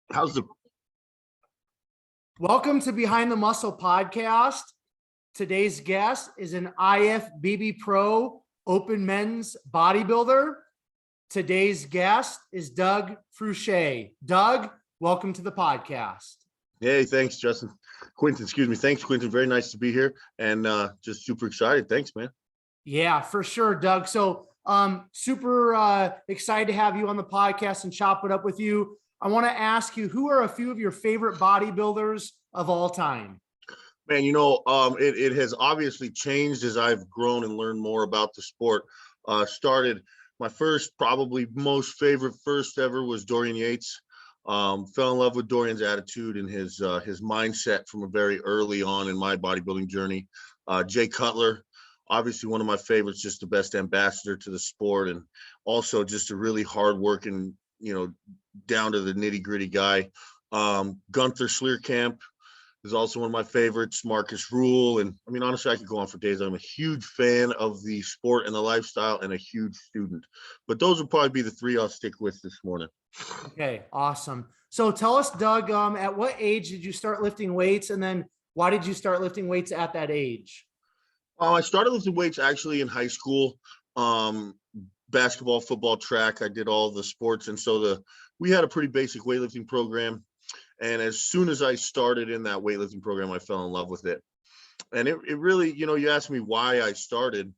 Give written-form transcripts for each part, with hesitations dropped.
How's the Welcome to Behind the Muscle podcast. Today's guest is an IFBB Pro Open Men's Bodybuilder. Today's guest is Doug Fruchey. Doug, welcome to the podcast. Hey, thanks, Justin. Quentin, excuse me. Thanks, Quentin. Very nice to be here and just super excited. Thanks, man. Yeah, for sure, Doug. So super excited to have you on the podcast and chop it up with you. I want to ask you, who are a few of your favorite bodybuilders of all time? Man, it has obviously changed as I've grown and learned more about the sport. Started my first, probably most favorite first ever was Dorian Yates. Fell in love with Dorian's attitude and his mindset from a very early on in my bodybuilding journey. Jay Cutler, obviously one of my favorites, just the best ambassador to the sport, and also just a really hardworking, down to the nitty gritty guy. Gunther Schlierkamp is also one of my favorites. Marcus Rule, and I mean, honestly, I could go on for days. I'm a huge fan of the sport and the lifestyle, and a huge student. But those will probably be the three I'll stick with this morning. Okay, awesome. So tell us, Doug, at what age did you start lifting weights, and then why did you start lifting weights at that age? I started lifting weights actually in high school. Basketball, football, track. I did all the sports, and so we had a pretty basic weightlifting program. And as soon as I started in that weightlifting program, I fell in love with it. And it really, you asked me why I started.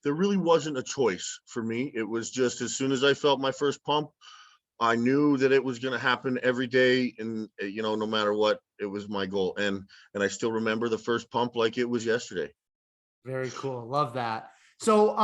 There really wasn't a choice for me. It was just as soon as I felt my first pump, I knew that it was going to happen every day, and no matter what, it was my goal. And I still remember the first pump like it was yesterday. Very cool. Love that. So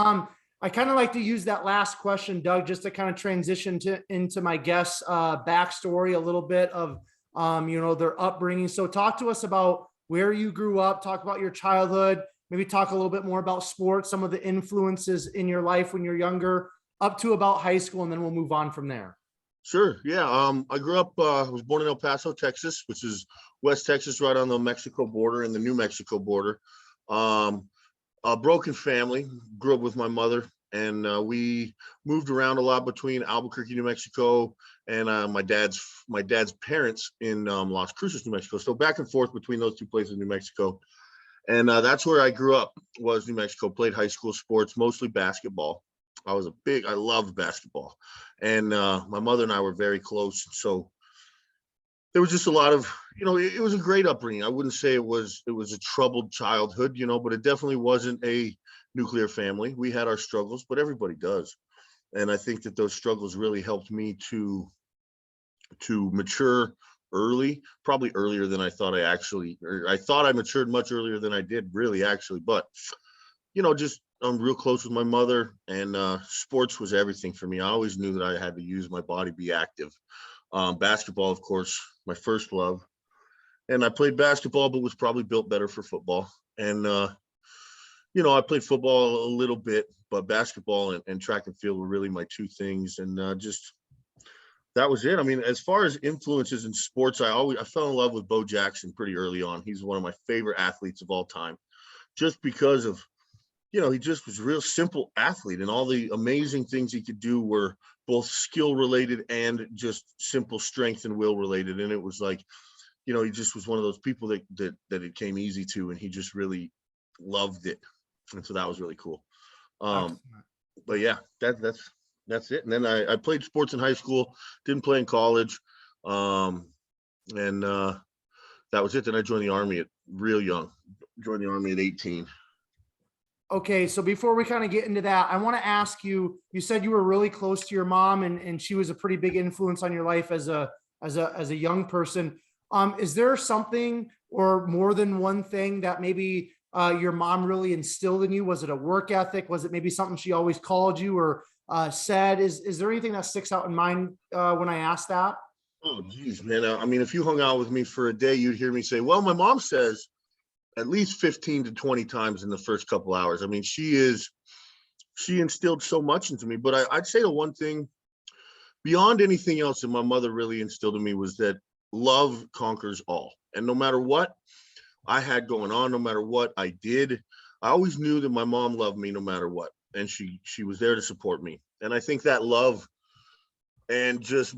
I kind of like to use that last question, Doug, just to kind of transition into my guest's backstory, a little bit of their upbringing. So talk to us about where you grew up, talk about your childhood, maybe talk a little bit more about sports, some of the influences in your life when you're younger, up to about high school, and then we'll move on from there. Sure. Yeah. I grew up, I was born in El Paso, Texas, which is West Texas, right on the Mexico border and the New Mexico border. A broken family, grew up with my mother, and we moved around a lot between Albuquerque, New Mexico, and my dad's parents in Las Cruces, New Mexico. So back and forth between those two places in New Mexico. And that's where I grew up, was New Mexico. Played high school sports, mostly basketball. I loved basketball. And my mother and I were very close. So there was just a lot of, it was a great upbringing. I wouldn't say it was a troubled childhood, but it definitely wasn't a nuclear family. We had our struggles, but everybody does. And I think that those struggles really helped me to mature early, probably earlier than I thought I thought I matured much earlier than I did, really, actually. But, just I'm real close with my mother, and sports was everything for me. I always knew that I had to use my body, be active. Basketball, of course, my first love. And I played basketball, but was probably built better for football. And, I played football a little bit, but basketball and track and field were really my two things. And that was it. I mean, as far as influences in sports, I fell in love with Bo Jackson pretty early on. He's one of my favorite athletes of all time, just because of, he just was a real simple athlete, and all the amazing things he could do were both skill related and just simple strength and will related. And it was like, he just was one of those people that it came easy to, and he just really loved it. And so that was really cool. But yeah, that's it. And then I played sports in high school, didn't play in college. And that was it. Then I joined the Army at real young, joined the Army at 18. Okay, so before we kind of get into that, I want to ask you, you said you were really close to your mom, and she was a pretty big influence on your life as a young person. Is there something or more than one thing that maybe your mom really instilled in you? Was it a work ethic? Was it maybe something she always called you or said? Is there anything that sticks out in mind when I ask that? Oh, geez, man. I mean, if you hung out with me for a day, you'd hear me say, well, my mom says at least 15 to 20 times in the first couple hours. I mean, she instilled so much into me. But I'd say the one thing beyond anything else that my mother really instilled in me was that love conquers all. And no matter what I had going on, no matter what I did, I always knew that my mom loved me no matter what. And she was there to support me. And I think that love and just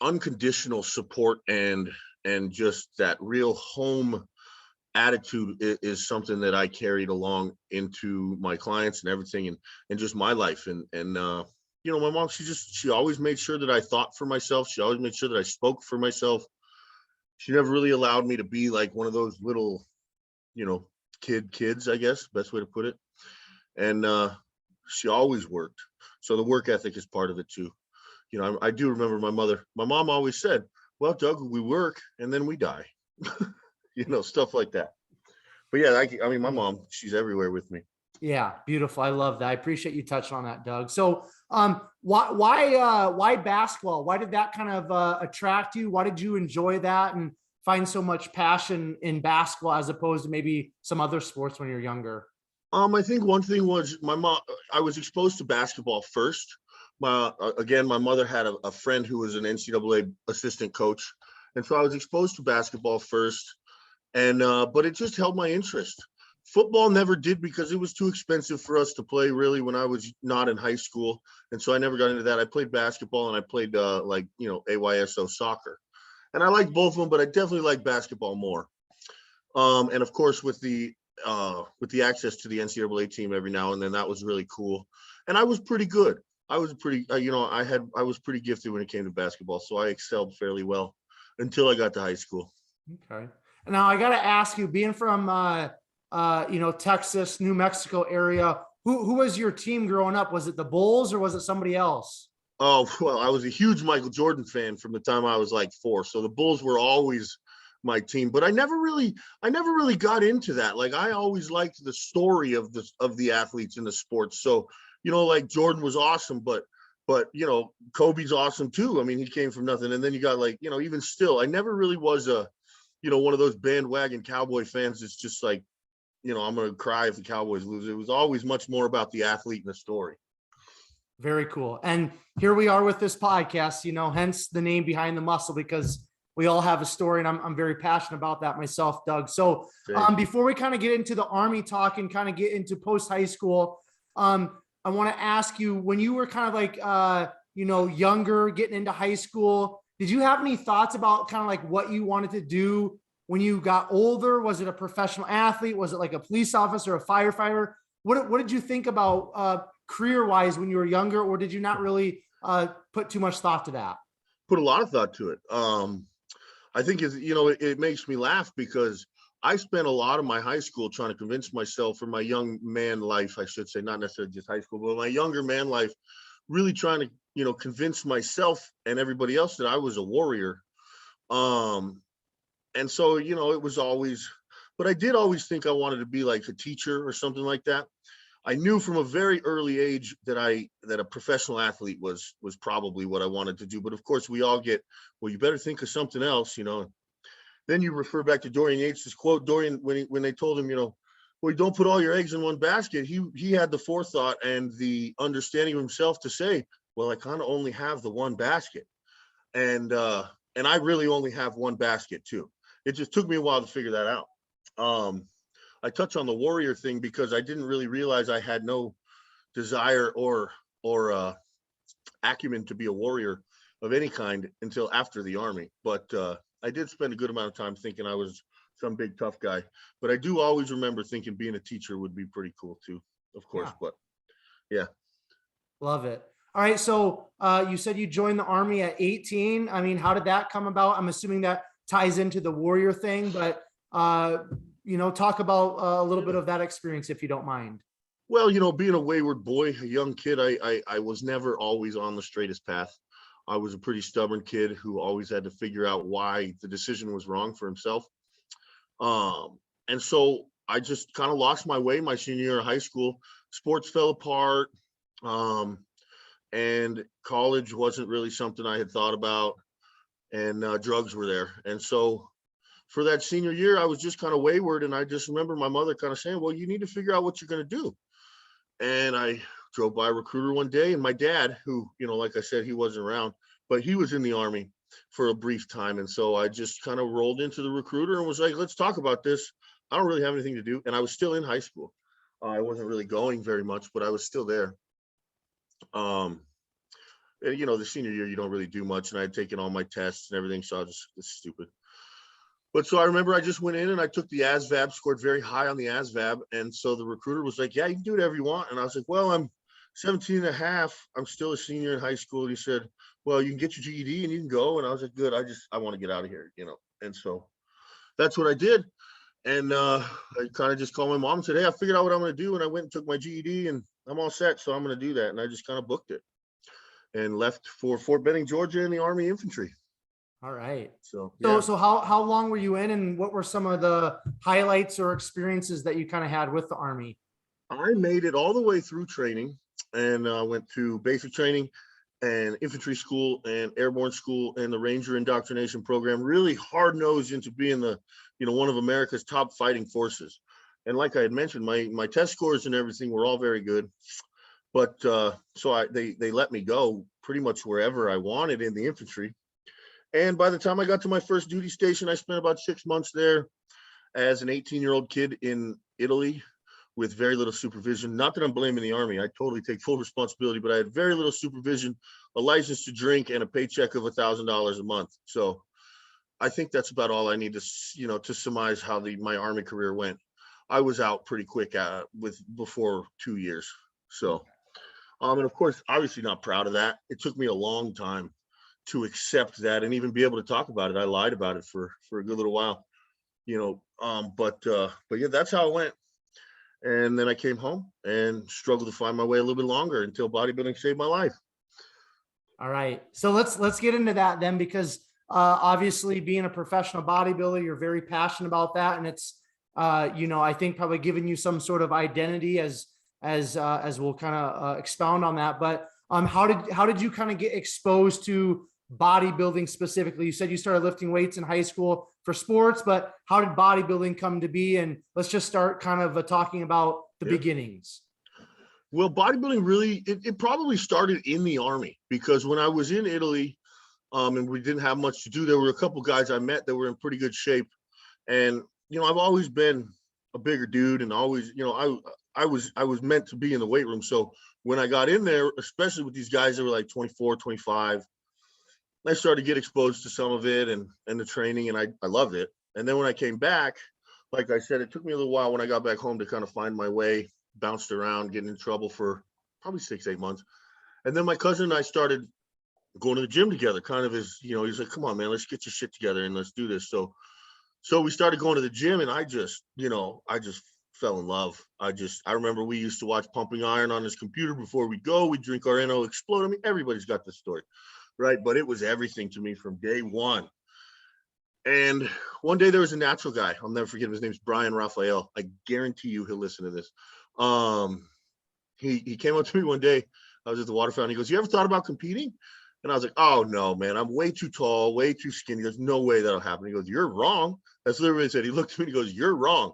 unconditional support and just that real home attitude is something that I carried along into my clients and everything, and just my life. And you know, my mom, she always made sure that I thought for myself. She always made sure that I spoke for myself. She never really allowed me to be like one of those little, you know, kids, I guess, best way to put it. And she always worked. So the work ethic is part of it too. You know, I do remember my mom always said, well, Doug, we work and then we die, you know, stuff like that. But yeah, I mean, my mom, she's everywhere with me. Yeah, beautiful. I love that. I appreciate you touching on that, Doug. So, why basketball? Why did that kind of attract you? Why did you enjoy that and find so much passion in basketball as opposed to maybe some other sports when you're younger? I think one thing was my mom, I was exposed to basketball first. Again, my mother had a friend who was an NCAA assistant coach. And so I was exposed to basketball first. And, but it just held my interest. Football never did because it was too expensive for us to play really when I was not in high school. And so I never got into that. I played basketball and I played like, you know, AYSO soccer. And I like both of them, but I definitely like basketball more. And of course, with the access to the NCAA team every now and then, that was really cool. And I was pretty good. I was pretty, you know, I was pretty gifted when it came to basketball. So I excelled fairly well until I got to high school. Okay. Now I got to ask you, being from, you know, Texas, New Mexico area, who was your team growing up? Was it the Bulls or was it somebody else? Oh, well, I was a huge Michael Jordan fan from the time I was like 4. So the Bulls were always my team, but I never really got into that. Like I always liked the story of the athletes in the sports. So, you know, like Jordan was awesome, but you know, Kobe's awesome too. I mean, he came from nothing. And then you got like, you know, even still, I never really was you know, one of those bandwagon Cowboy fans. It's just like, you know, I'm going to cry if the Cowboys lose. It was always much more about the athlete and the story. Very cool. And here we are with this podcast, you know, hence the name Behind the Muscle, because we all have a story, and I'm very passionate about that myself, Doug. So before we kind of get into the Army talk and kind of get into post high school, I want to ask you, when you were kind of like, you know, younger, getting into high school, did you have any thoughts about kind of like what you wanted to do when you got older? Was it a professional athlete? Was it like a police officer, a firefighter? What did you think about career-wise when you were younger, or did you not really put too much thought to that? Put a lot of thought to it. I think you know, it makes me laugh because I spent a lot of my high school trying to convince myself, or my young man life, I should say, not necessarily just high school, but my younger man life, really trying to, you know, convince myself and everybody else that I was a warrior. And so, you know, it was always, but I did always think I wanted to be like a teacher or something like that. I knew from a very early age that a professional athlete was probably what I wanted to do. But of course, we all get, well, you better think of something else, you know. Then you refer back to Dorian Yates's quote. Dorian, when they told him, you know, well, don't put all your eggs in one basket, he had the forethought and the understanding of himself to say, well, I kind of only have the one basket, and I really only have one basket too. It just took me a while to figure that out. I touch on the warrior thing because I didn't really realize I had no desire or acumen to be a warrior of any kind until after the Army. But I did spend a good amount of time thinking I was some big tough guy. But I do always remember thinking being a teacher would be pretty cool too, of course. Yeah. But yeah. Love it. All right. So you said you joined the Army at 18. I mean, how did that come about? I'm assuming that ties into the warrior thing, but you know, talk about a little bit of that experience, if you don't mind. Well, you know, being a wayward boy, a young kid, I was never always on the straightest path. I was a pretty stubborn kid who always had to figure out why the decision was wrong for himself. And so I just kind of lost my way my senior year of high school. Sports fell apart. And college wasn't really something I had thought about, and drugs were there. And so for that senior year, I was just kind of wayward. And I just remember my mother kind of saying, well, you need to figure out what you're going to do. And I drove by a recruiter one day, and my dad, who, you know, like I said, he wasn't around, but he was in the Army for a brief time. And so I just kind of rolled into the recruiter and was like, let's talk about this. I don't really have anything to do. And I was still in high school. I wasn't really going very much, but I was still there. And, the senior year, you don't really do much. And I had taken all my tests and everything. So it's stupid. But so I remember I just went in and I took the ASVAB, scored very high on the ASVAB. And so the recruiter was like, yeah, you can do whatever you want. And I was like, well, I'm 17 and a half. I'm still a senior in high school. And he said, well, you can get your GED and you can go. And I was like, good. I want to get out of here, And so that's what I did. And I kind of just called my mom and said, hey, I figured out what I'm going to do. And I went and took my GED and I'm all set. So I'm going to do that. And I just kind of booked it and left for Fort Benning, Georgia in the Army Infantry. All right. So, yeah. So how long were you in, and what were some of the highlights or experiences that you kind of had with the Army? I made it all the way through training and went to basic training and infantry school and airborne school and the Ranger indoctrination program, really hard nosed into being one of America's top fighting forces. And like I had mentioned, my test scores and everything were all very good. But they let me go pretty much wherever I wanted in the infantry. And by the time I got to my first duty station, I spent about 6 months there as an 18-year-old kid in Italy with very little supervision. Not that I'm blaming the Army. I totally take full responsibility, but I had very little supervision, a license to drink, and a paycheck of $1,000 a month. So I think that's about all I need to surmise how my Army career went. I was out pretty quick before 2 years. So, and of course, obviously not proud of that. It took me a long time to accept that and even be able to talk about it. I lied about it for a good little while, but yeah, that's how it went. And then I came home and struggled to find my way a little bit longer until bodybuilding saved my life. All right. So let's get into that then, because obviously being a professional bodybuilder, you're very passionate about that. And it's, I think probably giving you some sort of identity as we'll kind of expound on that. But how did you kind of get exposed to bodybuilding specifically? You said you started lifting weights in high school for sports, but how did bodybuilding come to be? And let's just start kind of talking about the beginnings. Well, bodybuilding really, it probably started in the Army, because when I was in Italy, and we didn't have much to do, there were a couple guys I met that were in pretty good shape. And, I've always been a bigger dude, and always, I was meant to be in the weight room. So when I got in there, especially with these guys that were like 24, 25, I started to get exposed to some of it and the training, and I loved it. And then when I came back, like I said, it took me a little while when I got back home to kind of find my way, bounced around, getting in trouble for probably 6-8 months. And then my cousin and I started going to the gym together, kind of as, he's like, come on, man, let's get your shit together and let's do this. So we started going to the gym, and I just fell in love. I remember we used to watch Pumping Iron on his computer before we go. We drink our NO Explode. I mean, everybody's got this story, right? But it was everything to me from day one. And one day there was a natural guy. I'll never forget him. His name's Brian Raphael. I guarantee you he'll listen to this. He came up to me one day. I was at the water fountain. He goes, you ever thought about competing? And I was like, oh, no, man, I'm way too tall, way too skinny. There's no way that'll happen. He goes, you're wrong. That's literally what he said. He looked at me and he goes, you're wrong.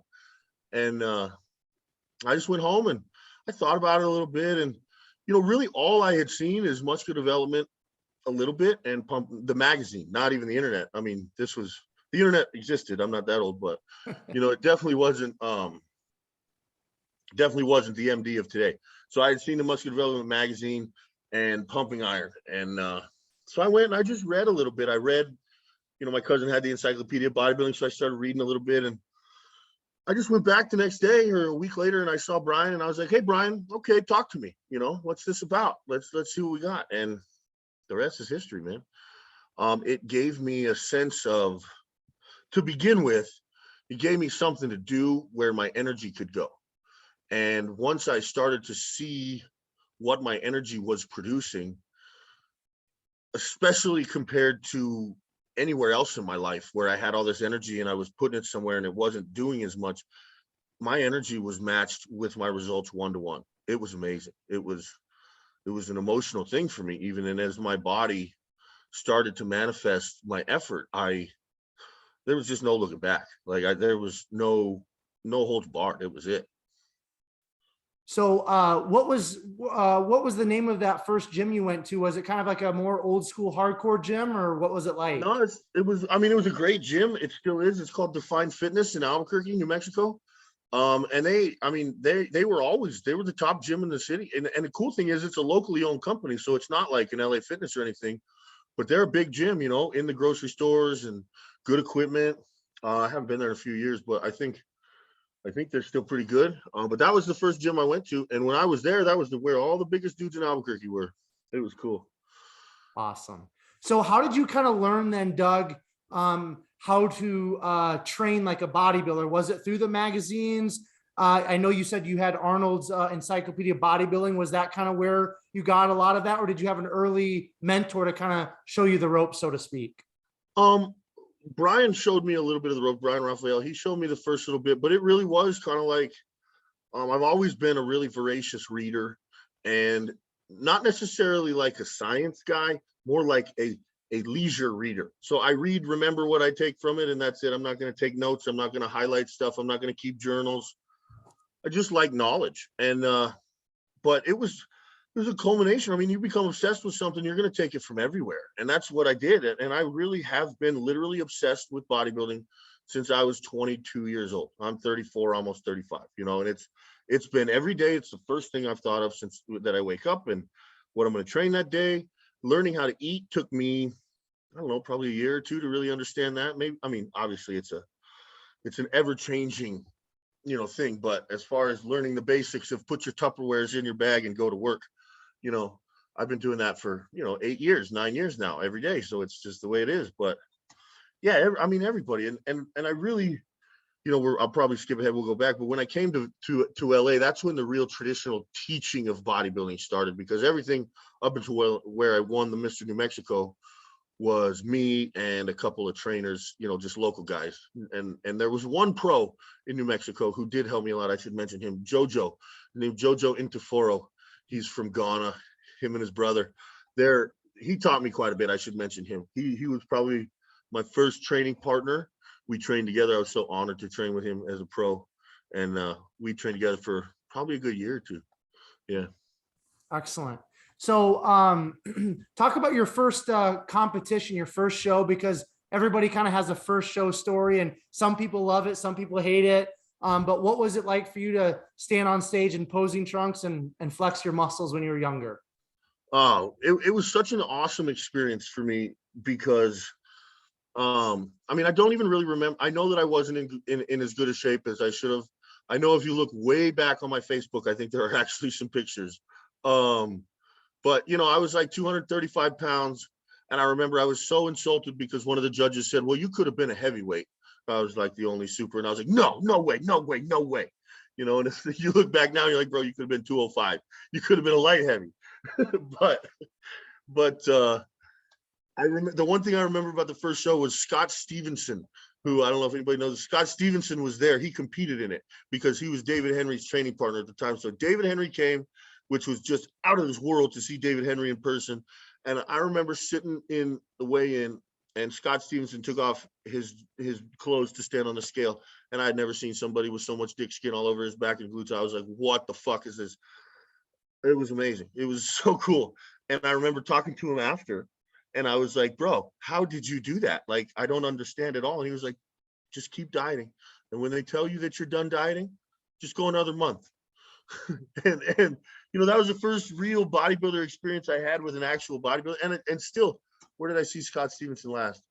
And I just went home and I thought about it a little bit. And, really all I had seen is Muscular Development a little bit and the magazine, not even the internet. I mean, the internet existed. I'm not that old, but, it definitely wasn't the MD of today. So I had seen the Muscular Development magazine and Pumping Iron. And so I went and I just read a little bit. I read, my cousin had the Encyclopedia of Bodybuilding, so I started reading a little bit. And I just went back the next day or a week later and I saw Brian and I was like, hey, Brian, okay, talk to me. What's this about? Let's see what we got. And the rest is history, man. It gave me a sense of, to begin with, it gave me something to do where my energy could go. And once I started to see what my energy was producing, especially compared to anywhere else in my life where I had all this energy and I was putting it somewhere and it wasn't doing as much, my energy was matched with my results 1-to-1. It was amazing. It was an emotional thing for me, even. And as my body started to manifest my effort, there was just no looking back. There was no holds barred. It was it. So what was the name of that first gym you went to? Was it kind of like a more old school hardcore gym, or what was it like? No, it was a great gym. It still is. It's called Define Fitness in Albuquerque, New Mexico. And I mean, they were the top gym in the city. And the cool thing is it's a locally owned company. So it's not like an LA Fitness or anything, but they're a big gym, you know, in the grocery stores and good equipment. I haven't been there in a few years, but I think they're still pretty good. But that was the first gym I went to. And when I was there, that was where all the biggest dudes in Albuquerque were. It was cool. Awesome. So how did you kind of learn then, Doug, how to train like a bodybuilder? Was it through the magazines? I know you said you had Arnold's Encyclopedia of Bodybuilding. Was that kind of where you got a lot of that? Or did you have an early mentor to kind of show you the ropes, so to speak? Brian showed me a little bit of the rope, Brian Raphael. He showed me the first little bit, but it really was kind of like, I've always been a really voracious reader, and not necessarily like a science guy, more like a leisure reader. So I read, remember what I take from it, and that's it. I'm not going to take notes. I'm not going to highlight stuff. I'm not going to keep journals. I just like knowledge. And but it was a culmination. I mean, you become obsessed with something, you're going to take it from everywhere. And that's what I did. And I really have been literally obsessed with bodybuilding since I was 22 years old. I'm 34, almost 35, you know, and it's been every day. It's the first thing I've thought of since that I wake up, and what I'm going to train that day. Learning how to eat took me, I don't know, probably a year or two to really understand that. Maybe, I mean, obviously it's an ever-changing, you know, thing, but as far as learning the basics of put your Tupperwares in your bag and go to work, you know, I've been doing that for, you know, 8 years, 9 years now, every day. So it's just the way it is. But yeah, I mean, everybody, and I really, you know, I'll probably skip ahead, we'll go back. But when I came to LA, that's when the real traditional teaching of bodybuilding started, because everything up until where I won the Mr. New Mexico was me and a couple of trainers, you know, just local guys. And there was one pro in New Mexico who did help me a lot. I should mention him, Jojo, named Jojo Intaforo. He's from Ghana, him and his brother. He taught me quite a bit. I should mention him. He was probably my first training partner. We trained together. I was so honored to train with him as a pro. And we trained together for probably a good year or two. Yeah. Excellent. So talk about your first competition, your first show, because everybody kind of has a first show story, and some people love it, some people hate it. But what was it like for you to stand on stage in posing trunks and flex your muscles when you were younger? Oh, it was such an awesome experience for me, because I mean, I don't even really remember. I know that I wasn't in as good a shape as I should have. I know if you look way back on my Facebook, I think there are actually some pictures. But you know, I was like 235 pounds, and I remember I was so insulted because one of the judges said, well, you could have been a heavyweight. I was like the only super, and I was like, no way, no way, no way. You know, and if you look back now, you're like, bro, you could have been 205. You could have been a light heavy. but I remember the one thing I remember about the first show was Scott Stevenson, who I don't know if anybody knows. Scott Stevenson was there. He competed in it because he was David Henry's training partner at the time. So David Henry came, which was just out of this world to see David Henry in person. And I remember sitting in the weigh-in, and Scott Stevenson took off his clothes to stand on the scale. And I had never seen somebody with so much dick skin all over his back and glutes. I was like, what the fuck is this? It was amazing. It was so cool. And I remember talking to him after, and I was like, bro, how did you do that? Like, I don't understand at all. And he was like, just keep dieting. And when they tell you that you're done dieting, just go another month. and you know, that was the first real bodybuilder experience I had with an actual bodybuilder. And still, where did I see Scott Stevenson last?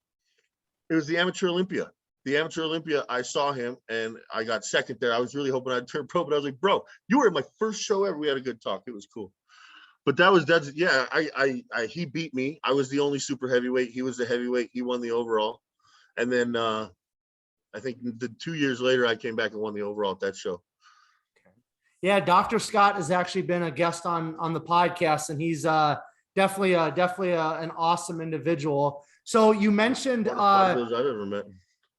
It was the Amateur Olympia. The Amateur Olympia, I saw him and I got second there. I was really hoping I'd turn pro, but I was like, bro, you were at my first show ever. We had a good talk. It was cool. But yeah, he beat me. I was the only super heavyweight. He was the heavyweight. He won the overall. And then I think 2 years later, I came back and won the overall at that show. Yeah, Dr. Scott has actually been a guest on the podcast, and he's definitely an awesome individual. So you mentioned I've ever met.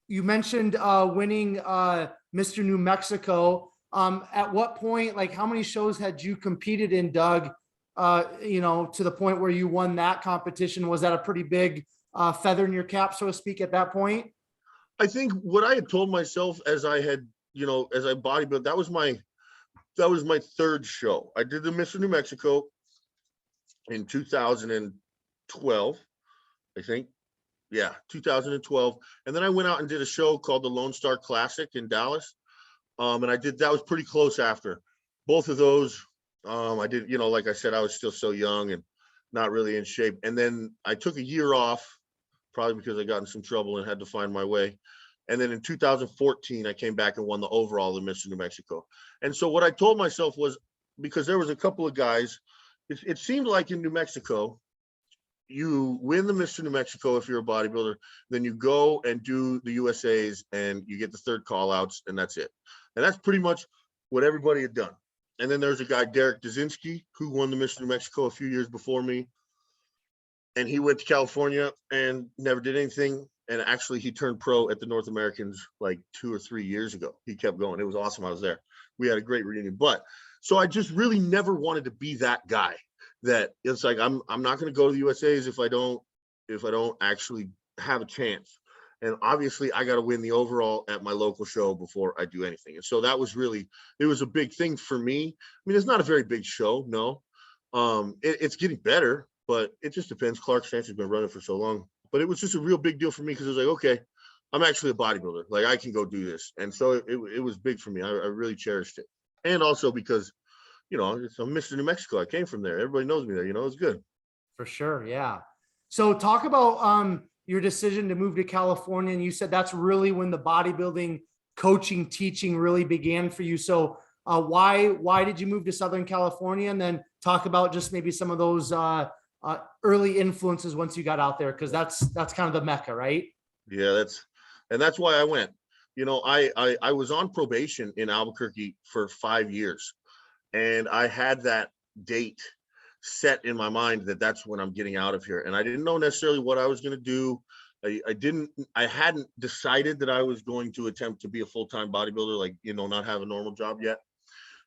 You mentioned winning Mr. New Mexico. At what point, like how many shows had you competed in, Doug? You know, to the point where you won that competition? Was that a pretty big feather in your cap, so to speak, at that point? I think what I had told myself as I bodybuilt, that was my third show. I did the Mr. New Mexico in 2012, I think. Yeah, 2012. And then I went out and did a show called the Lone Star Classic in Dallas. And I did, that was pretty close after both of those. I did, you know, like I said, I was still so young and not really in shape. And then I took a year off, probably because I got in some trouble and had to find my way. And then in 2014, I came back and won the overall in Mr. New Mexico. And so what I told myself was, because there was a couple of guys, it seemed like in New Mexico, you win the Mr. New Mexico if you're a bodybuilder, then you go and do the USAs and you get the third call outs, and that's it. And that's pretty much what everybody had done. And then there's a guy, Derek Dazinski, who won the Mr. New Mexico a few years before me. And he went to California and never did anything. And actually, he turned pro at the North Americans like 2 or 3 years ago. He kept going. It was awesome. I was there. We had a great reunion. But so I just really never wanted to be that guy that it's like, I'm not going to go to the USAs if I don't actually have a chance. And obviously I got to win the overall at my local show before I do anything. And so that was really, it was a big thing for me. I mean, it's not a very big show. No, it's getting better, but it just depends. Clark Sanchez has been running for so long, but it was just a real big deal for me because it was like, okay, I'm actually a bodybuilder. Like I can go do this. And so it was big for me. I really cherished it. And also because, you know, it's Mr. New Mexico. I came from there. Everybody knows me there. You know, it's good. For sure. Yeah. So talk about your decision to move to California. And you said that's really when the bodybuilding coaching, teaching really began for you. So why did you move to Southern California? And then talk about just maybe some of those early influences once you got out there, because that's kind of the Mecca, right? Yeah, that's why I went. You know, I was on probation in Albuquerque for 5 years. And I had that date set in my mind that that's when I'm getting out of here. And I didn't know necessarily what I was going to do. I hadn't decided that I was going to attempt to be a full-time bodybuilder, like, you know, not have a normal job yet.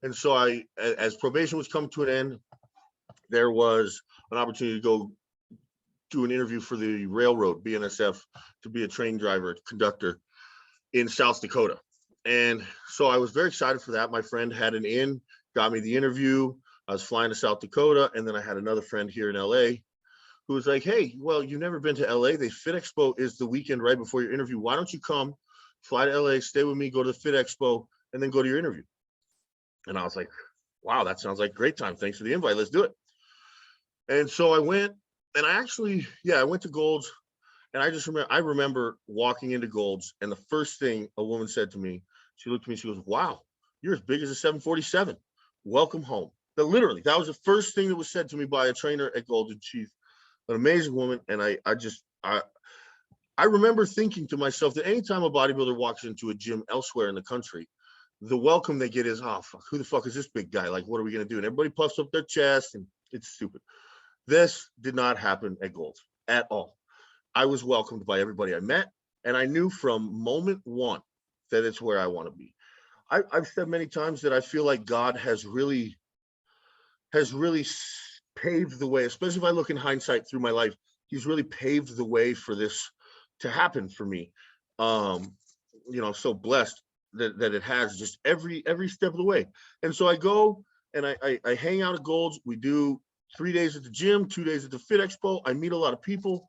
And so as probation was coming to an end, there was an opportunity to go do an interview for the railroad, BNSF, to be a train driver, conductor in South Dakota. And so I was very excited for that. My friend had an in, got me the interview. I was flying to South Dakota. And then I had another friend here in LA who was like, hey, well, you've never been to LA. The Fit Expo is the weekend right before your interview. Why don't you come, fly to LA, stay with me, go to the Fit Expo, and then go to your interview? And I was like, wow, that sounds like a great time. Thanks for the invite. Let's do it. And so I went, and I went to Gold's. And I remember walking into Gold's, and the first thing a woman said to me, she looked at me, she goes, wow, you're as big as a 747. Welcome home. That was the first thing that was said to me by a trainer at Gold's. And she's an amazing woman. And I remember thinking to myself that anytime a bodybuilder walks into a gym elsewhere in the country, the welcome they get is, oh, fuck, who the fuck is this big guy? Like, what are we going to do? And everybody puffs up their chest, and it's stupid. This did not happen at Gold's at all. I was welcomed by everybody I met, and I knew from moment one that it's where I want to be. I've said many times that I feel like God has really paved the way, especially if I look in hindsight through my life. He's really paved the way for this to happen for me. You know, so blessed that it has, just every step of the way. And so I go and I hang out at Gold's. We do 3 days at the gym, 2 days at the Fit Expo. I meet a lot of people.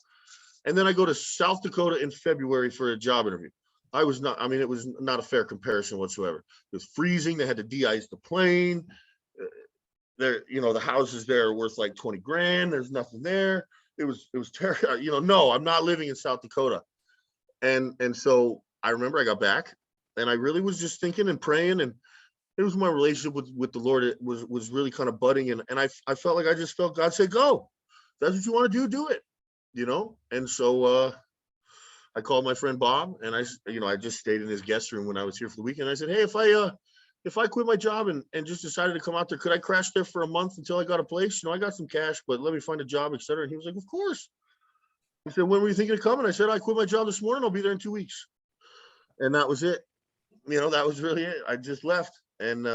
And then I go to South Dakota in February for a job interview. It was not a fair comparison whatsoever. It was freezing. They had to de-ice the plane. You know, the houses there are worth like 20 grand. There's nothing there. It was terrible. You know, no, I'm not living in South Dakota. And so I remember I got back, and I really was just thinking and praying, and it was my relationship with the Lord. It was really kind of budding. And I felt like I just felt God say, go. If that's what you want to do it. You know? And so I called my friend Bob, and I just stayed in his guest room when I was here for the weekend. I said, hey, if I quit my job and just decided to come out there, could I crash there for a month until I got a place? You know, I got some cash, but let me find a job, etc. And he was like, of course. He said, when were you thinking of coming? I said, I quit my job this morning. I'll be there in 2 weeks. And that was it. You know, that was really it. I just left, and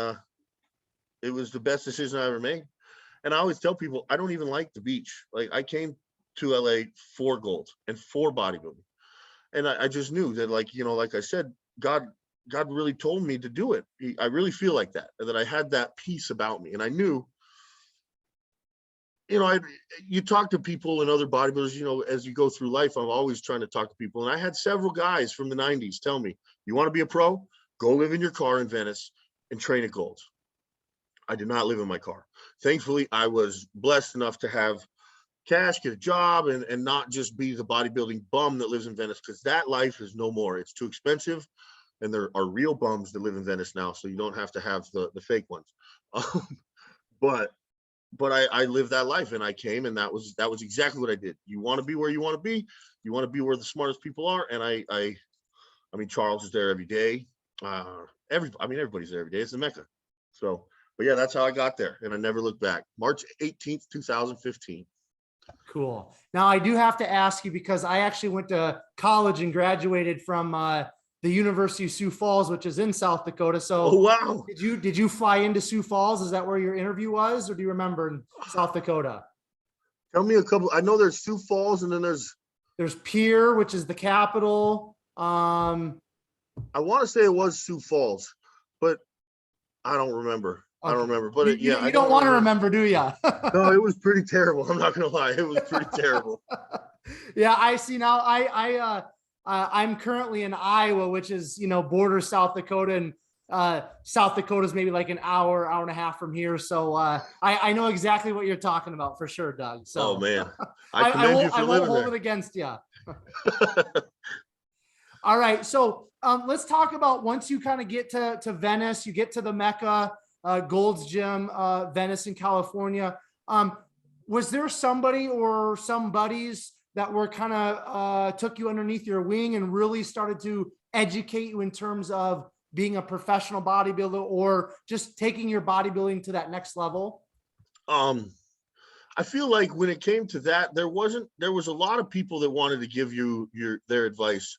it was the best decision I ever made. And I always tell people, I don't even like the beach. Like, I came to LA for gold and for bodybuilding. And I just knew that, like, you know, like I said, God really told me to do it. I really feel like that I had that peace about me. And I knew, you know, you talk to people and other bodybuilders, you know, as you go through life, I'm always trying to talk to people. And I had several guys from the 90s tell me, you want to be a pro? go live in your car in Venice and train at Gold's. I did not live in my car. Thankfully, I was blessed enough to have cash, get a job, and not just be the bodybuilding bum that lives in Venice, because that life is no more. It's too expensive, and there are real bums that live in Venice now, so you don't have to have the fake ones. But I lived that life, and I came, and that was exactly what I did. You want to be where you want to be. You want to be where the smartest people are, and I mean, Charles is there every day. Everybody's there every day. It's the Mecca. So, but yeah, that's how I got there, and I never looked back. March 18th, 2015. Cool. Now I do have to ask you, because I actually went to college and graduated from the University of Sioux Falls, which is in South Dakota. So, oh wow, did you fly into Sioux Falls? Is that where your interview was, or do you remember in South Dakota? Tell me a couple. I know there's Sioux Falls, and then there's Pierre, which is the capital. I want to say it was Sioux Falls, but I don't remember. Okay. I don't remember. But you don't want to remember, do you? No, it was pretty terrible. I'm not gonna lie, it was pretty terrible. Yeah, I see now. I'm currently in Iowa, which is, borders South Dakota, and South Dakota is maybe like an hour and a half from here. So I know exactly what you're talking about for sure, Doug. So oh man, I won't hold it against you. All right, so let's talk about, once you kind of get to Venice, you get to the Mecca, Gold's Gym, Venice in California. Was there somebody or some buddies that were kind of took you underneath your wing and really started to educate you in terms of being a professional bodybuilder, or just taking your bodybuilding to that next level? I feel like when it came to that, there was a lot of people that wanted to give you their advice.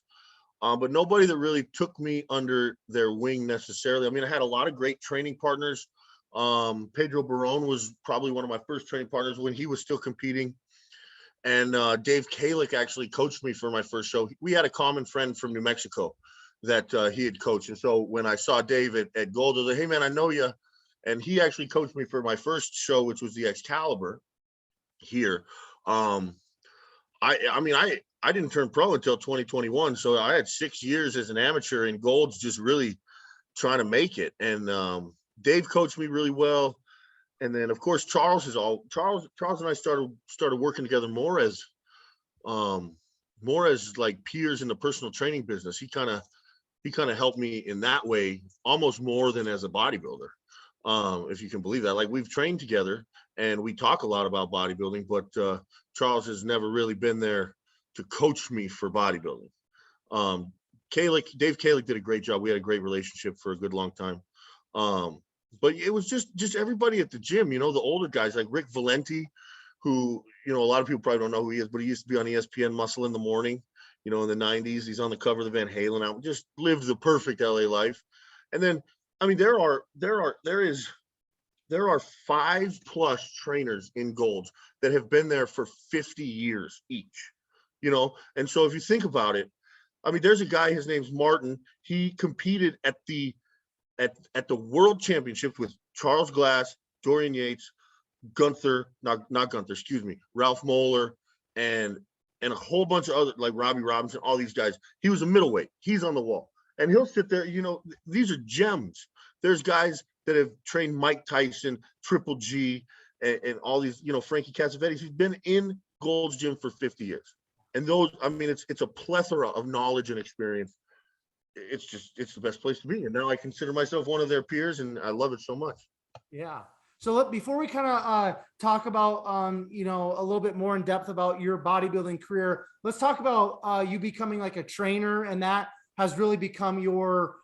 But nobody that really took me under their wing necessarily. I mean, I had a lot of great training partners. Pedro Barone was probably one of my first training partners when he was still competing. And Dave Kalick actually coached me for my first show. We had a common friend from New Mexico that he had coached. And so when I saw Dave at Gold, I was like, hey man, I know you. And he actually coached me for my first show, which was the Excalibur here. I didn't turn pro until 2021. So I had 6 years as an amateur in Gold's, just really trying to make it. And Dave coached me really well. And then of course, Charles and I started working together more as like peers in the personal training business. He kind of helped me in that way, almost more than as a bodybuilder. If you can believe that. Like, we've trained together and we talk a lot about bodybuilding, but Charles has never really been there to coach me for bodybuilding. Dave Kalick did a great job. We had a great relationship for a good long time. But it was just everybody at the gym, the older guys like Rick Valenti, who, a lot of people probably don't know who he is, but he used to be on ESPN Muscle in the Morning, in the 90s. He's on the cover of the Van Halen album, just lived the perfect LA life. And then, I mean, there are 5+ trainers in Gold's that have been there for 50 years each, and so if you think about it, I mean, there's a guy, his name's Martin. He competed at the World Championships with Charles Glass, Dorian Yates, Ralph Moeller, and a whole bunch of other, like Robbie Robinson, all these guys. He was a middleweight. He's on the wall, and he'll sit there. These are gems. There's guys that have trained Mike Tyson, Triple G, and all these, Frankie Cassavetes. He's been in Gold's Gym for 50 years. And those, I mean, it's a plethora of knowledge and experience. It's the best place to be. And now I consider myself one of their peers, and I love it so much. Yeah. So before we kind of talk about, a little bit more in depth about your bodybuilding career, let's talk about you becoming like a trainer, and that has really become your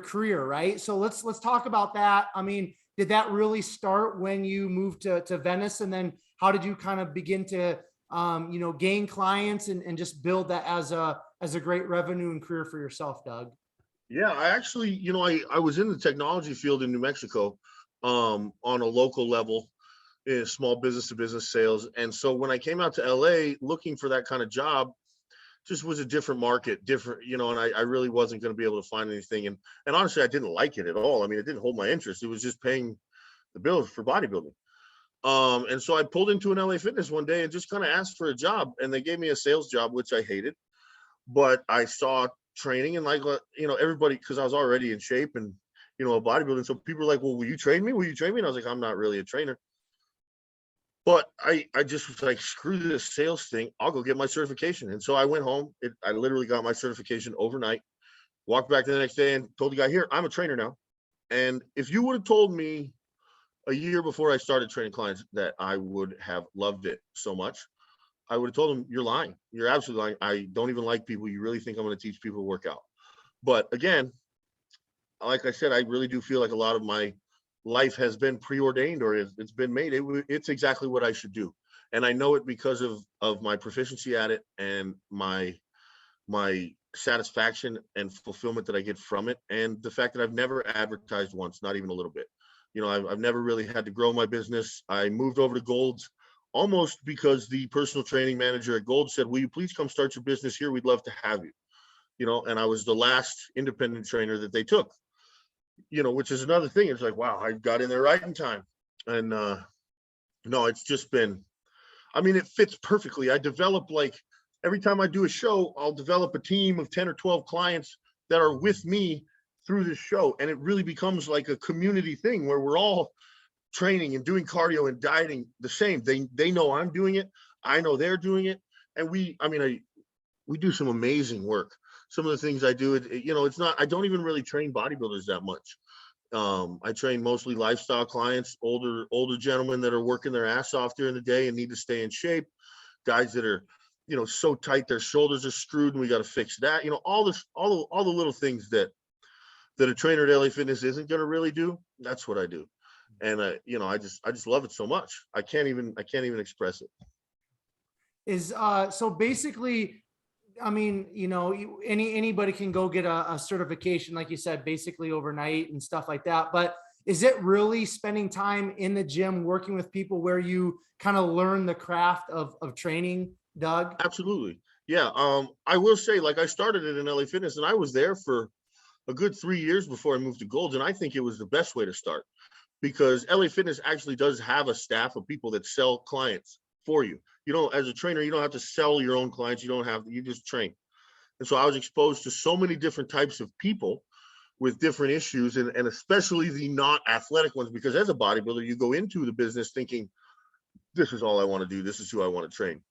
career, right? So let's talk about that. I mean, did that really start when you moved to Venice, and then how did you kind of begin to gain clients and just build that as a great revenue and career for yourself, Doug? Yeah, I actually, I was in the technology field in New Mexico, on a local level in small business to business sales. And so when I came out to LA looking for that kind of job, just was a different market, and I really wasn't going to be able to find anything. And honestly, I didn't like it at all. I mean, it didn't hold my interest. It was just paying the bills for bodybuilding. And so I pulled into an LA Fitness one day and just kind of asked for a job, and they gave me a sales job, which I hated. But I saw training and like, everybody, because I was already in shape and, a bodybuilding. So people were like, well, will you train me? Will you train me? And I was like, I'm not really a trainer. But I just was like, screw this sales thing. I'll go get my certification. And so I went home. I literally got my certification overnight, walked back the next day and told the guy, here, I'm a trainer now. And if you would have told me a year before I started training clients that I would have loved it so much, I would have told them, you're lying. You're absolutely lying. I don't even like people. You really think I'm going to teach people to work out? But again, like I said, I really do feel like a lot of my life has been preordained, or it's been made. It's exactly what I should do. And I know it because of my proficiency at it and my satisfaction and fulfillment that I get from it. And the fact that I've never advertised once, not even a little bit. I've never really had to grow my business. I moved over to Gold's almost because the personal training manager at Gold said, will you please come start your business here? We'd love to have you. And I was the last independent trainer that they took, which is another thing. It's like, wow, I got in there right in time. And no, it's just been, it fits perfectly. I develop, like, every time I do a show, I'll develop a team of 10 or 12 clients that are with me through this show. And it really becomes like a community thing where we're all training and doing cardio and dieting the same. They know I'm doing it. I know they're doing it. And we do some amazing work. Some of the things I do, it's not, I don't even really train bodybuilders that much. I train mostly lifestyle clients, older gentlemen that are working their ass off during the day and need to stay in shape. Guys that are, so tight, their shoulders are screwed and we got to fix that. All the little things that a trainer at LA Fitness isn't going to really do. That's what I do. And I just love it so much. I can't even express it. So basically, anybody can go get a certification, like you said, basically overnight and stuff like that. But is it really spending time in the gym, working with people where you kind of learn the craft of training, Doug? Absolutely. Yeah. I will say, like, I started it in LA Fitness and I was there for a good 3 years before I moved to Gold. And I think it was the best way to start because LA Fitness actually does have a staff of people that sell clients for you. As a trainer, you don't have to sell your own clients. You just train. And so I was exposed to so many different types of people with different issues and especially the not athletic ones, because as a bodybuilder, you go into the business thinking, this is all I want to do. This is who I want to train.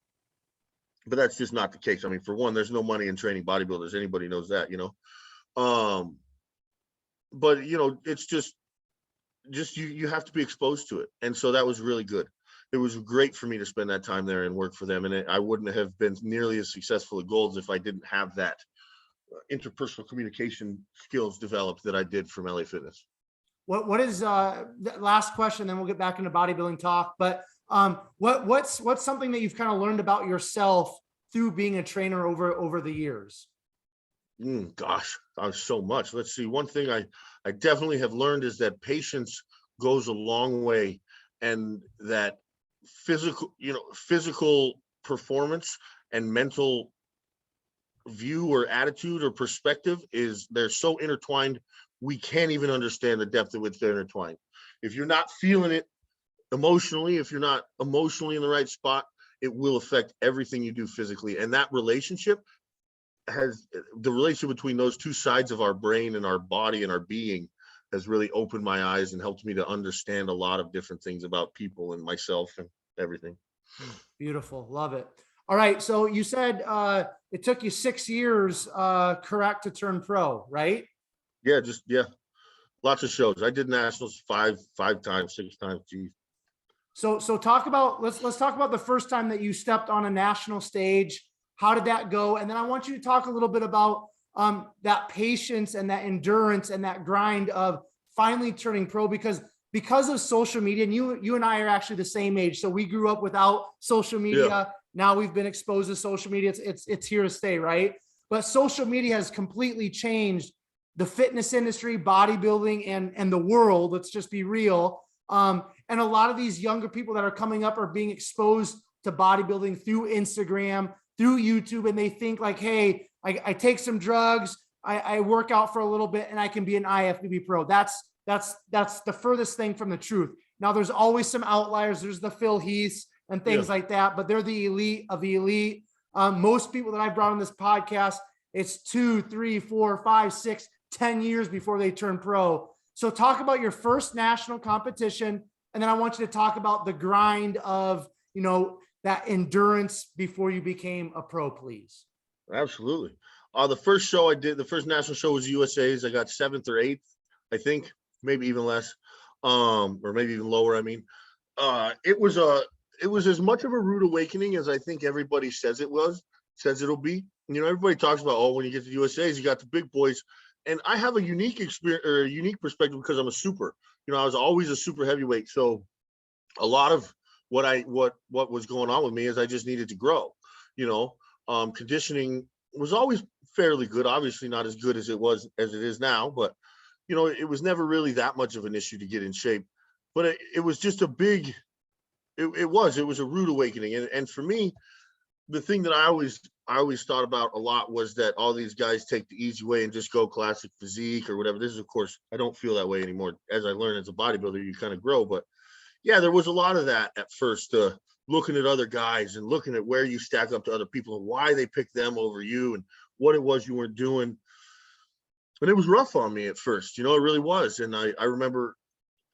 But that's just not the case. For one, there's no money in training bodybuilders. Anybody knows that, but it's just you have to be exposed to it. And so that was really good. It was great for me to spend that time there and work for them. And I wouldn't have been nearly as successful at Gold's if I didn't have that interpersonal communication skills developed that I did from LA Fitness. What is last question, then we'll get back into bodybuilding talk. But what's something that you've kind of learned about yourself through being a trainer over the years? Gosh, so much. Let's see. One thing I definitely have learned is that patience goes a long way, and that physical performance and mental view or attitude or perspective they're so intertwined. We can't even understand the depth of which they're intertwined. If you're not feeling it emotionally, if you're not emotionally in the right spot, it will affect everything you do physically. And that relationship between those two sides of our brain and our body and our being has really opened my eyes and helped me to understand a lot of different things about people and myself and everything. Beautiful. Love it. All right. So you said it took you 6 years, correct, to turn pro, right? Yeah. Lots of shows. I did nationals five times, 6 times. Geez. So talk about, let's talk about the first time that you stepped on a national stage. How did that go? And then I want you to talk a little bit about that patience and that endurance and that grind of finally turning pro, because of social media, and you and I are actually the same age. So we grew up without social media. Yeah. Now we've been exposed to social media. It's here to stay, right? But social media has completely changed the fitness industry, bodybuilding, and the world. Let's just be real. And a lot of these younger people that are coming up are being exposed to bodybuilding through Instagram, through YouTube, and they think like, hey, I take some drugs, I work out for a little bit, and I can be an IFBB pro. That's the furthest thing from the truth. Now, there's always some outliers. There's the Phil Heaths and things like that, but they're the elite of the elite. Most people that I've brought on this podcast it's 2, 3, 4, 5, 6, 10 years before they turn pro. So talk about your first national competition. And then I want you to talk about the grind of, you know, that endurance before you became a pro, please. Absolutely. The first show I did, the first national show was USA's. I got 7th or 8th, I think, maybe even less, or maybe even lower. I mean, it was as much of a rude awakening as I think everybody says it'll be. You know, everybody talks about, oh, when you get to USA's, you got the big boys. And I have a unique experience or a unique perspective because I'm a super. You know, I was always a super heavyweight. So a lot of what was going on with me is I just needed to grow. You know, conditioning was always fairly good. Obviously not as good as it is now, but you know, it was never really that much of an issue to get in shape. But it was just a big. It was a rude awakening, and for me, the thing that I always thought about a lot was that all these guys take the easy way and just go classic physique or whatever. This is, of course, I don't feel that way anymore. As I learn as a bodybuilder, you kind of grow. But yeah, there was a lot of that at first, looking at other guys and looking at where you stack up to other people and why they picked them over you and what it was you weren't doing. And it was rough on me at first, you know, it really was. And I remember,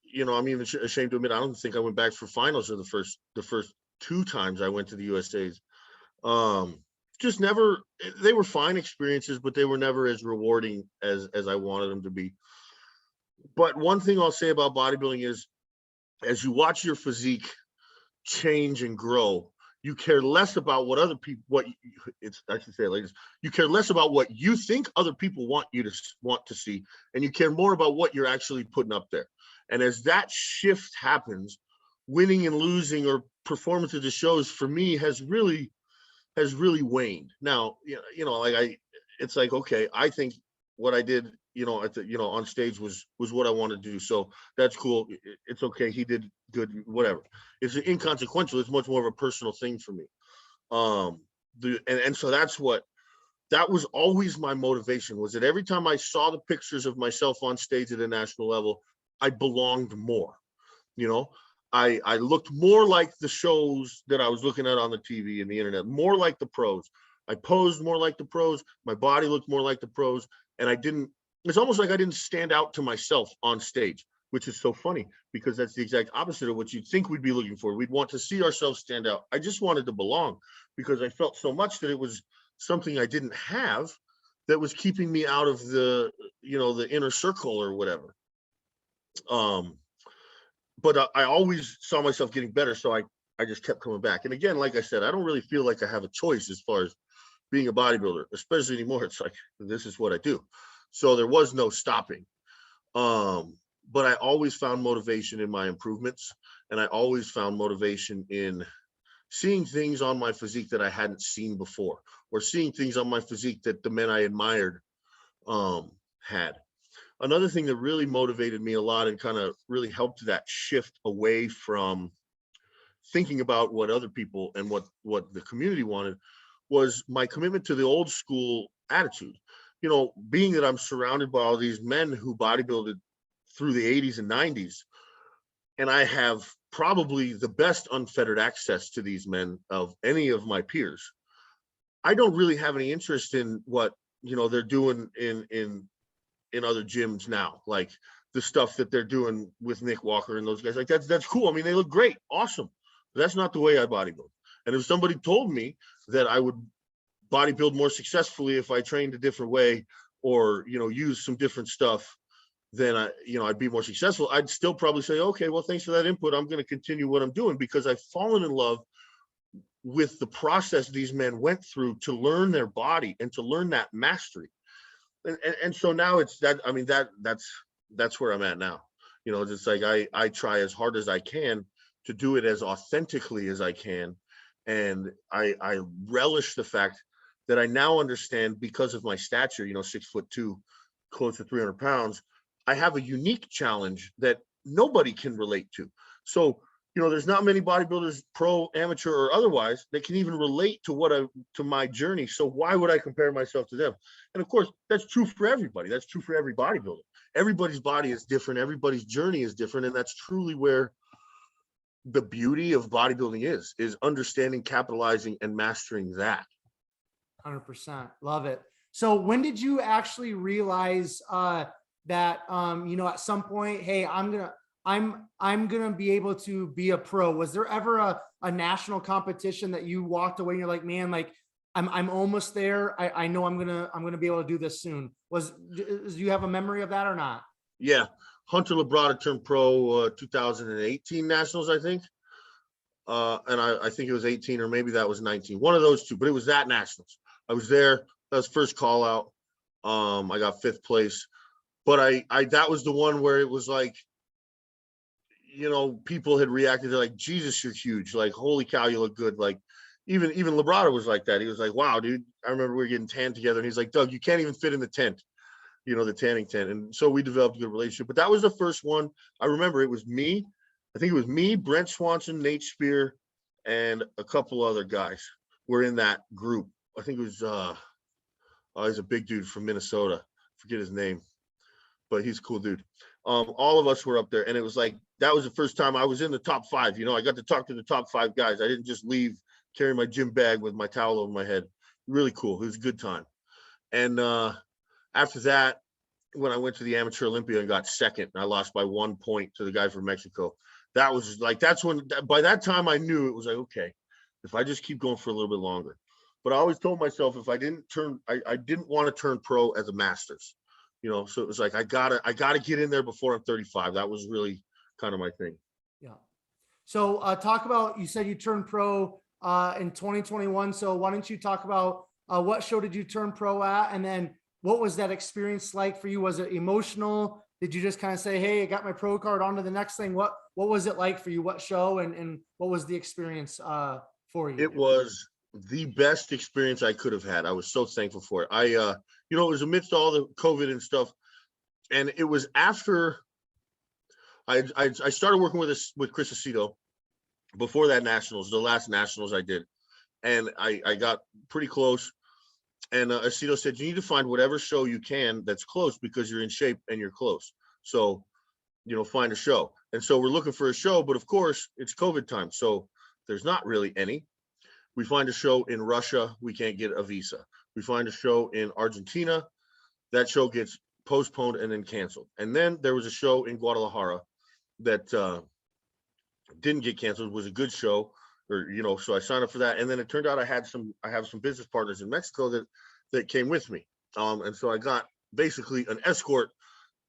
you know, I'm even ashamed to admit, I don't think I went back for finals of the first 2 times I went to the USA's. Just never, they were fine experiences, but they were never as rewarding as I wanted them to be. But one thing I'll say about bodybuilding is, as you watch your physique change and grow, you care less about what other people, I should say it like this, you care less about what you think other people want to see, and you care more about what you're actually putting up there. And as that shift happens, winning and losing or performance of the shows for me has really waned. Now, you know, like it's like, okay, I think what I did, you know, on stage was what I wanted to do. So that's cool. It's okay. He did good, whatever. It's inconsequential. It's much more of a personal thing for me. And so that was always my motivation, was that every time I saw the pictures of myself on stage at a national level, I belonged more. You know, I looked more like the shows that I was looking at on the TV and the internet, more like the pros. I posed more like the pros. My body looked more like the pros. And it's almost like I didn't stand out to myself on stage, which is so funny because that's the exact opposite of what you'd think we'd be looking for. We'd want to see ourselves stand out. I just wanted to belong because I felt so much that it was something I didn't have that was keeping me out of the, you know, the inner circle or whatever. But I always saw myself getting better. So I just kept coming back. And again, like I said, I don't really feel like I have a choice as far as being a bodybuilder, especially anymore. It's like, this is what I do. So there was no stopping. But I always found motivation in my improvements. And I always found motivation in seeing things on my physique that I hadn't seen before, or seeing things on my physique that the men I admired had. Another thing that really motivated me a lot and kind of really helped that shift away from thinking about what other people and what the community wanted was my commitment to the old school attitude. You know, being that I'm surrounded by all these men who bodybuilded through the 80s and 90s, and I have probably the best unfettered access to these men of any of my peers. I don't really have any interest in what, you know, they're doing in other gyms now, like the stuff that they're doing with Nick Walker and those guys. Like that's cool. I mean, they look great, awesome. But that's not the way I bodybuild. And if somebody told me that I would bodybuild more successfully if I trained a different way, or, you know, use some different stuff, then I'd be more successful, I'd still probably say, okay, well, thanks for that input. I'm going to continue what I'm doing, because I've fallen in love with the process these men went through to learn their body and to learn that mastery. And so now it's that, I mean, that's where I'm at now. You know, it's like I try as hard as I can to do it as authentically as I can. And I relish the fact that I now understand, because of my stature, you know, 6'2", close to 300 pounds, I have a unique challenge that nobody can relate to. So, you know, there's not many bodybuilders, pro, amateur, or otherwise, that can even relate to to my journey. So why would I compare myself to them? And of course, that's true for everybody. That's true for every bodybuilder. Everybody's body is different. Everybody's journey is different. And that's truly where the beauty of bodybuilding is understanding, capitalizing, and mastering that. 100%. Love it. So when did you actually realize that at some point, hey, I'm gonna be able to be a pro? Was there ever a national competition that you walked away and you're like, man, like I'm almost there. I know I'm gonna be able to do this soon. Do you have a memory of that or not? Yeah. Hunter Labrada turned pro 2018 Nationals, I think. And I think it was 18 or maybe that was 19. One of those two, but it was that Nationals. I was there. That was first call out. I got 5th place. But I that was the one where it was like, people had reacted. They're like, Jesus, you're huge. Like, holy cow, you look good. Like, even Labrada was like that. He was like, wow, dude. I remember we were getting tanned together. And he's like, Doug, you can't even fit in the tent, the tanning tent. And so we developed a good relationship. But that was the first one. I remember it was me. I think it was me, Brent Swanson, Nate Spear, and a couple other guys were in that group. I think it was he's a big dude from Minnesota. Forget his name, but he's a cool dude. All of us were up there, and it was like that was the first time I was in the top 5. I got to talk to the top 5 guys. I didn't just leave carrying my gym bag with my towel over my head. Really cool. It was a good time. And after that, when I went to the Amateur Olympia and got 2nd, and I lost by 1 point to the guy from Mexico. That was like, that's when, by that time I knew it was like, okay, if I just keep going for a little bit longer. But I always told myself if I didn't I didn't want to turn pro as a Masters, so it was like, I gotta get in there before I'm 35. That was really kind of my thing. Yeah. So talk about, you said you turned pro in 2021. So why don't you talk about what show did you turn pro at? And then what was that experience like for you? Was it emotional? Did you just kind of say, hey, I got my pro card, on to the next thing? What was it like for you? What show and what was the experience for you? It was the best experience I could have had. I was so thankful for it. It was amidst all the COVID and stuff. And it was after I started working with Chris Aceto before that Nationals, the last Nationals I did. And I got pretty close. And Aceto said, you need to find whatever show you can that's close because you're in shape and you're close. So, find a show. And so we're looking for a show, but of course it's COVID time. So there's not really any. We find a show in Russia. We can't get a visa. We find a show in Argentina. That show gets postponed and then canceled. And then there was a show in Guadalajara that didn't get canceled. It was a good show. So I signed up for that. And then it turned out I have some business partners in Mexico that came with me. And so I got basically an escort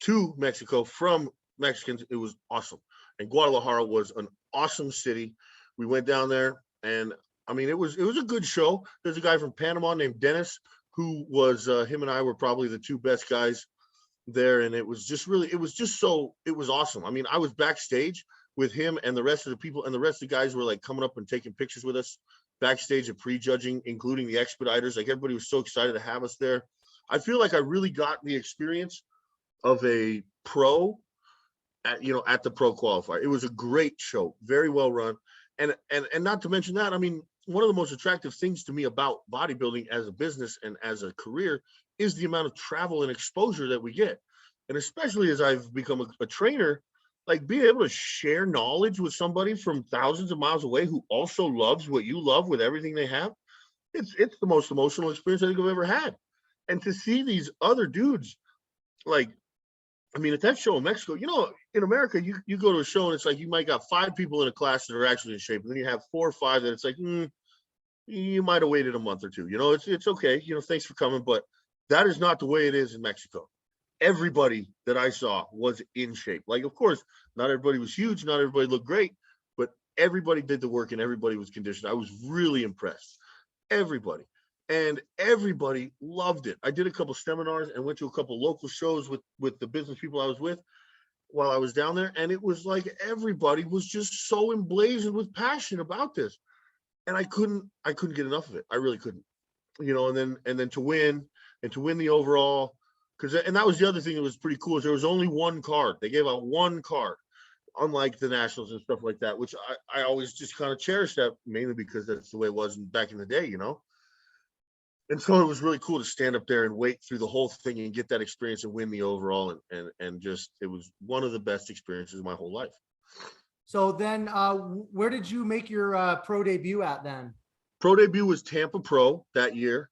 to Mexico from Mexicans. It was awesome. And Guadalajara was an awesome city. We went down there and it was a good show. There's a guy from Panama named Dennis who was, him and I were probably the 2 best guys there. And it was awesome. I was backstage with him and the rest of the people, and the rest of the guys were like coming up and taking pictures with us backstage at prejudging, including the expediters. Like, everybody was so excited to have us there. I feel like I really got the experience of a pro at the pro qualifier. It was a great show, very well run. And not to mention that, one of the most attractive things to me about bodybuilding as a business and as a career is the amount of travel and exposure that we get. And especially as I've become a trainer, like being able to share knowledge with somebody from thousands of miles away who also loves what you love with everything they have. It's the most emotional experience I think I've ever had. And to see these other dudes, like, at that show in Mexico, in America, you go to a show and it's like, you might got 5 people in a class that are actually in shape. And then you have 4 or 5 that it's like, you might have waited a month or two, it's okay. Thanks for coming. But that is not the way it is in Mexico. Everybody that I saw was in shape. Like, of course, not everybody was huge. Not everybody looked great, but everybody did the work and everybody was conditioned. I was really impressed. Everybody. And everybody loved it. I did a couple seminars and went to a couple local shows with the business people I was with while I was down there. And it was like everybody was just so emblazoned with passion about this. And I couldn't get enough of it. I really couldn't. And then to win the overall, and that was the other thing that was pretty cool, is there was only one card. They gave out one card, unlike the Nationals and stuff like that, which I always just kind of cherished that, mainly because that's the way it was back in the day, And so it was really cool to stand up there and wait through the whole thing and get that experience and win the overall. And just, it was one of the best experiences of my whole life. So then where did you make your pro debut at then? Pro debut was Tampa Pro that year.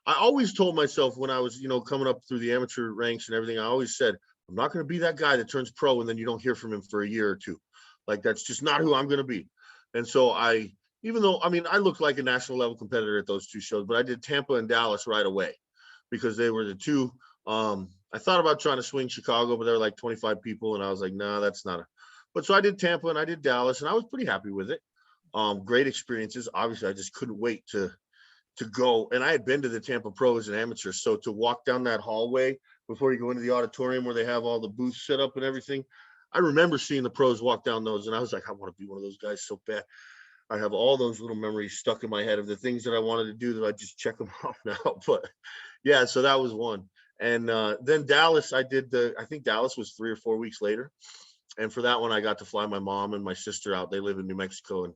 I always told myself when I was, coming up through the amateur ranks and everything, I always said, I'm not going to be that guy that turns pro and then you don't hear from him for a year or two. Like, that's just not who I'm going to be. And so even though, I looked like a national level competitor at those two shows, but I did Tampa and Dallas right away because they were the two. I thought about trying to swing Chicago, but there were like 25 people. And I was like, nah, that's not but so I did Tampa and I did Dallas and I was pretty happy with it. Great experiences. Obviously, I just couldn't wait to go. And I had been to the Tampa Pro as an amateur. So to walk down that hallway before you go into the auditorium where they have all the booths set up and everything, I remember seeing the pros walk down those. And I was like, I want to be one of those guys so bad. I have all those little memories stuck in my head of the things that I wanted to do that I just check them off now. But yeah, so that was one. And then Dallas, I think Dallas was 3 or 4 weeks later. And for that one, I got to fly my mom and my sister out. They live in New Mexico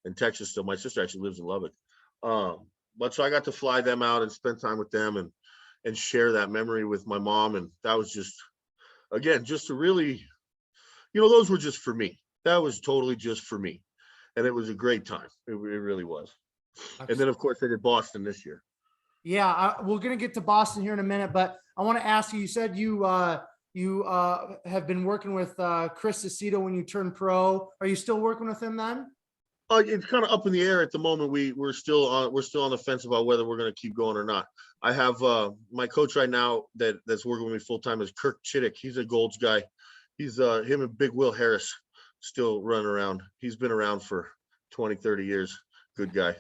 and Texas still. My sister actually lives in Lubbock. But so I got to fly them out and spend time with them and share that memory with my mom. And that was just, again, just to really, those were just for me. That was totally just for me. And it was a great time. It really was. And then, of course, I did Boston this year. Yeah, we're going to get to Boston here in a minute, but I want to ask you, you said you have been working with Chris Aceto when you turned pro. Are you still working with him then? It's kind of up in the air at the moment. We're still on the fence about whether we're going to keep going or not. I have my coach right now that's working with me full time is Kirk Chittick. He's a Golds guy. He's him and Big Will Harris still running around. He's been around for 20, 30 years. Good guy.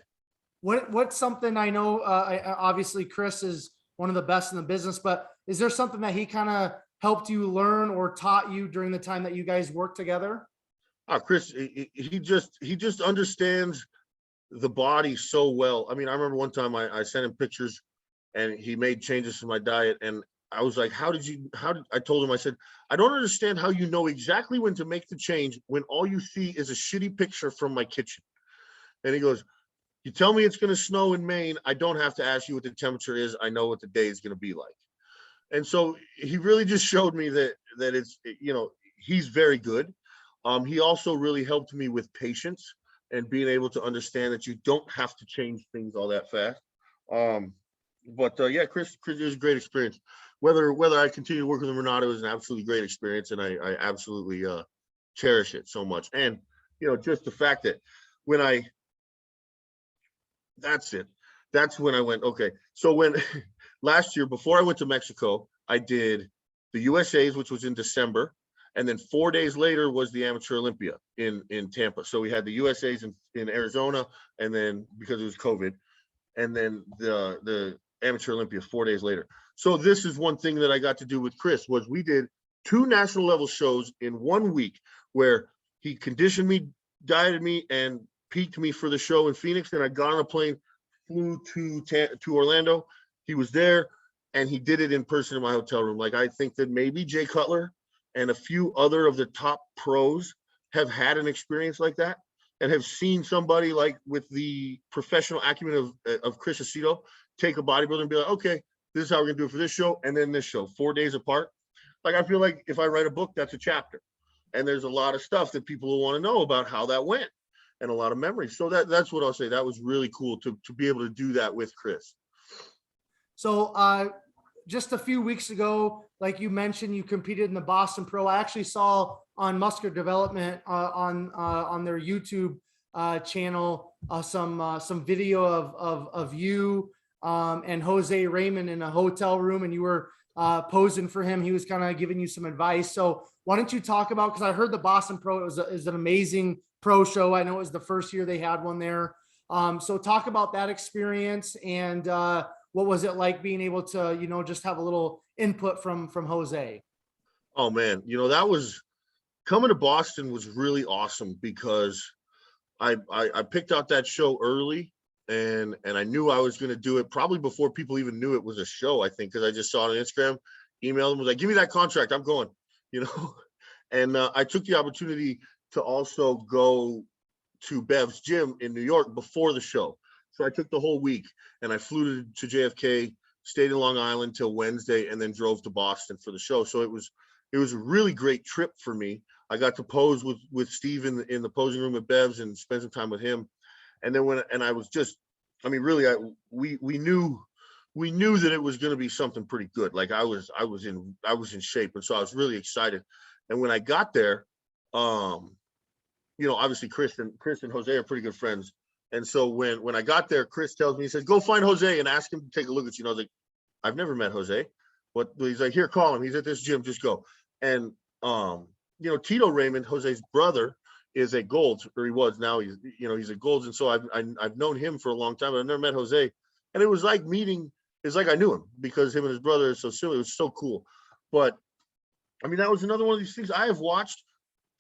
What's something I know, obviously Chris is one of the best in the business, but is there something that he kind of helped you learn or taught you during the time that you guys worked together? Chris, he just understands the body so well. I remember one time I sent him pictures and he made changes to my diet. And I was like, I told him, I said, I don't understand how you know exactly when to make the change when all you see is a shitty picture from my kitchen. And he goes, you tell me it's going to snow in Maine. I don't have to ask you what the temperature is. I know what the day is going to be like. And so he really just showed me that it's, he's very good. He also really helped me with patience and being able to understand that you don't have to change things all that fast. Yeah, Chris is a great experience. Whether I continue to work with him or not, it was an absolutely great experience, and I absolutely cherish it so much. And just the fact that that's when I went, okay. So when last year, before I went to Mexico, I did the USA's, which was in December. And then 4 days later was the Amateur Olympia in Tampa. So we had the USA's in Arizona, and then because it was COVID, and then the Amateur Olympia 4 days later. So this is one thing that I got to do with Chris was we did 2 national level shows in 1 week where he conditioned me, dieted me, and peaked me for the show in Phoenix. Then I got on a plane, flew to Orlando. He was there, and he did it in person in my hotel room. Like, I think that maybe Jay Cutler and a few other of the top pros have had an experience like that and have seen somebody like with the professional acumen of Chris Aceto take a bodybuilder and be like, okay, this is how we're gonna do it for this show and then this show, 4 days apart. Like, I feel like if I write a book, that's a chapter. And there's a lot of stuff that people will want to know about how that went and a lot of memories. So that's what I'll say. That was really cool to be able to do that with Chris. So just a few weeks ago, like you mentioned, you competed in the Boston Pro. I actually saw on Muscular Development on their YouTube channel some video of you and Jose Raymond in a hotel room, and you were posing for him. He was kind of giving you some advice. So why don't you talk about, because I heard the Boston Pro is an amazing pro show. I know it was the first year they had one there. So talk about that experience and what was it like being able to, just have a little input from Jose? Oh man, that was coming to Boston was really awesome because I picked out that show early and I knew I was going to do it probably before people even knew it was a show, I think, because I just saw it on Instagram, emailed them, was like, give me that contract, I'm going, and I took the opportunity to also go to Bev's gym in New York before the show. So I took the whole week and I flew to JFK, stayed in Long Island till Wednesday, and then drove to Boston for the show. So it was a really great trip for me. I got to pose with Steve in the posing room at Bev's and spend some time with him. And then we knew we knew that it was going to be something pretty good. Like I was in shape. And so I was really excited. And when I got there, obviously Chris and Jose are pretty good friends. And so when I got there, Chris tells me, he says, go find Jose and ask him to take a look at you. And I was like, I've never met Jose. But he's like, here, call him. He's at this gym, just go. And, Tito Raymond, Jose's brother, is a Golds, or he was. Now he's a Golds. And so I've known him for a long time, but I've never met Jose. And it was like it's like I knew him because him and his brother are so similar. It was so cool. But I mean, that was another one of these things. I have watched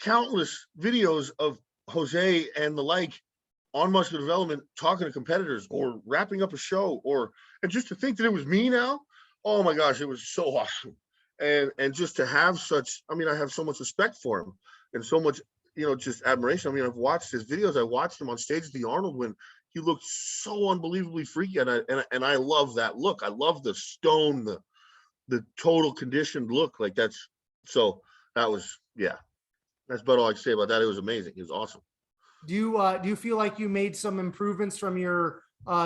countless videos of Jose and the like on muscular development, talking to competitors or wrapping up a show, and just to think that it was me now, oh my gosh, it was so awesome. And just to have I have so much respect for him and so much, just admiration. I mean, I've watched his videos. I watched him on stage at the Arnold when he looked so unbelievably freaky. And I love that look. I love the stone, the total conditioned look. Like that was, yeah, that's about all I can say about that. It was amazing. It was awesome. Do you feel like you made some improvements from your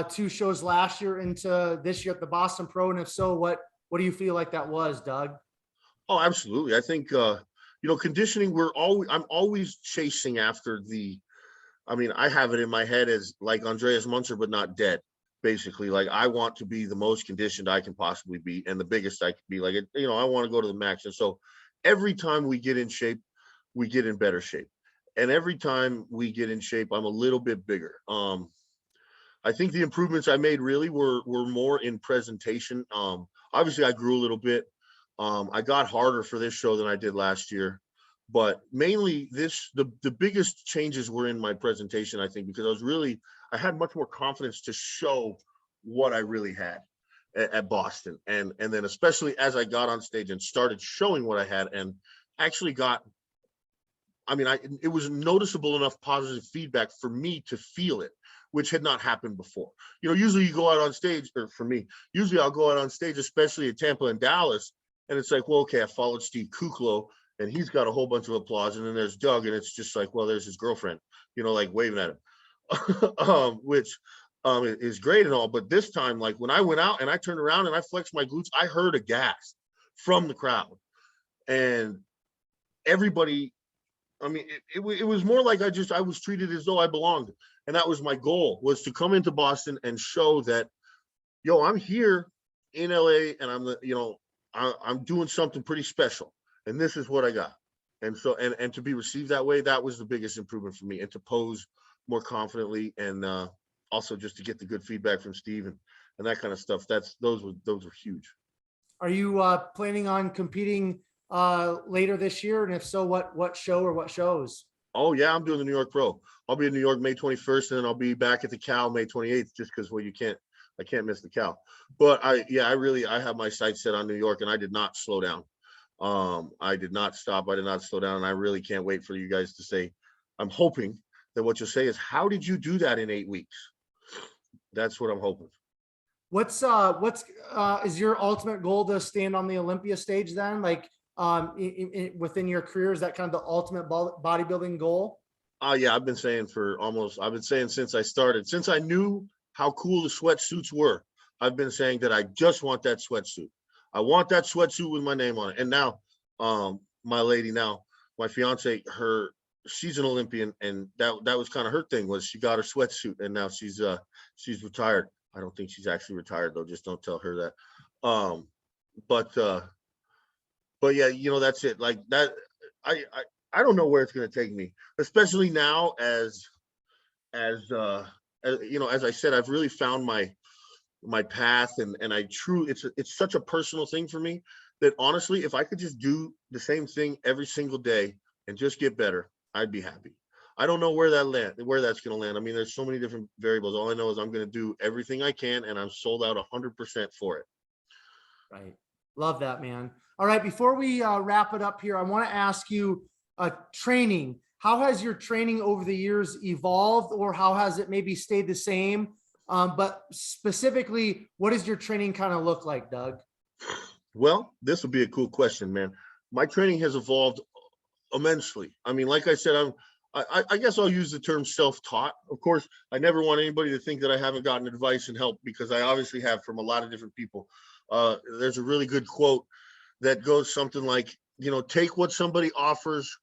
2 shows last year into this year at the Boston Pro? And if so, what do you feel like that was, Doug? Oh, absolutely. I think, conditioning, I'm always chasing after I have it in my head as like Andreas Munzer, but not dead. Basically, like I want to be the most conditioned I can possibly be and the biggest I can be. Like, I want to go to the max. And so every time we get in shape, we get in better shape. And every time we get in shape, I'm a little bit bigger. I think the improvements I made really were more in presentation. Obviously, I grew a little bit. I got harder for this show than I did last year. But mainly the biggest changes were in my presentation, I think, because I had much more confidence to show what I really had at Boston. And then especially as I got on stage and started showing what I had and actually it was noticeable enough positive feedback for me to feel it, which had not happened before. Usually you go out on stage, or for me, usually I'll go out on stage, especially at Tampa and Dallas, and it's like, well, okay, I followed Steve Kuklo, and he's got a whole bunch of applause, and then there's Doug, and it's just like, well, there's his girlfriend, like waving at him, which is great and all. But this time, like when I went out and I turned around and I flexed my glutes, I heard a gasp from the crowd, and everybody. It was more like I was treated as though I belonged. And that was my goal, was to come into Boston and show that, I'm here in LA and I'm doing something pretty special. And this is what I got. And so, and to be received that way, that was the biggest improvement for me, and to pose more confidently, and also just to get the good feedback from Steve and that kind of stuff. Those were huge. Are you planning on competing later this year? And if so, what show or what shows? Oh yeah, I'm doing the New York Pro. I'll be in New York May 21st, and then I'll be back at the Cal May 28th, just because I can't miss the Cal. But I have my sights set on New York, and I did not slow down. I did not stop. I did not slow down, and I really can't wait for you guys to say. I'm hoping that what you'll say is, how did you do that in 8 weeks? That's what I'm hoping. What's is your ultimate goal to stand on the Olympia stage then? Like, within your career, is that kind of the ultimate bodybuilding goal? Yeah, I've been saying since I started, since I knew how cool the sweatsuits were, I've been saying that I just want that sweatsuit. I want that sweatsuit with my name on it. And now, my fiance, she's an Olympian, and that was kind of her thing, was she got her sweatsuit, and now she's retired. I don't think she's actually retired though. Just don't tell her that. But yeah, that's it. Like that, I don't know where it's going to take me, especially now as I said, I've really found my path, and it's such a personal thing for me that honestly, if I could just do the same thing every single day and just get better, I'd be happy. I don't know where that's going to land. I mean, there's so many different variables. All I know is I'm going to do everything I can, and I'm sold out 100% for it. Right. Love that, man. All right. Before we wrap it up here, I want to ask you, training. How has your training over the years evolved, or how has it maybe stayed the same? But specifically, what does your training kind of look like, Doug? Well, this would be a cool question, man. My training has evolved immensely. I mean, like I said, I guess I'll use the term self-taught. Of course, I never want anybody to think that I haven't gotten advice and help, because I obviously have, from a lot of different people. There's a really good quote that goes something like, you know, take what somebody offers,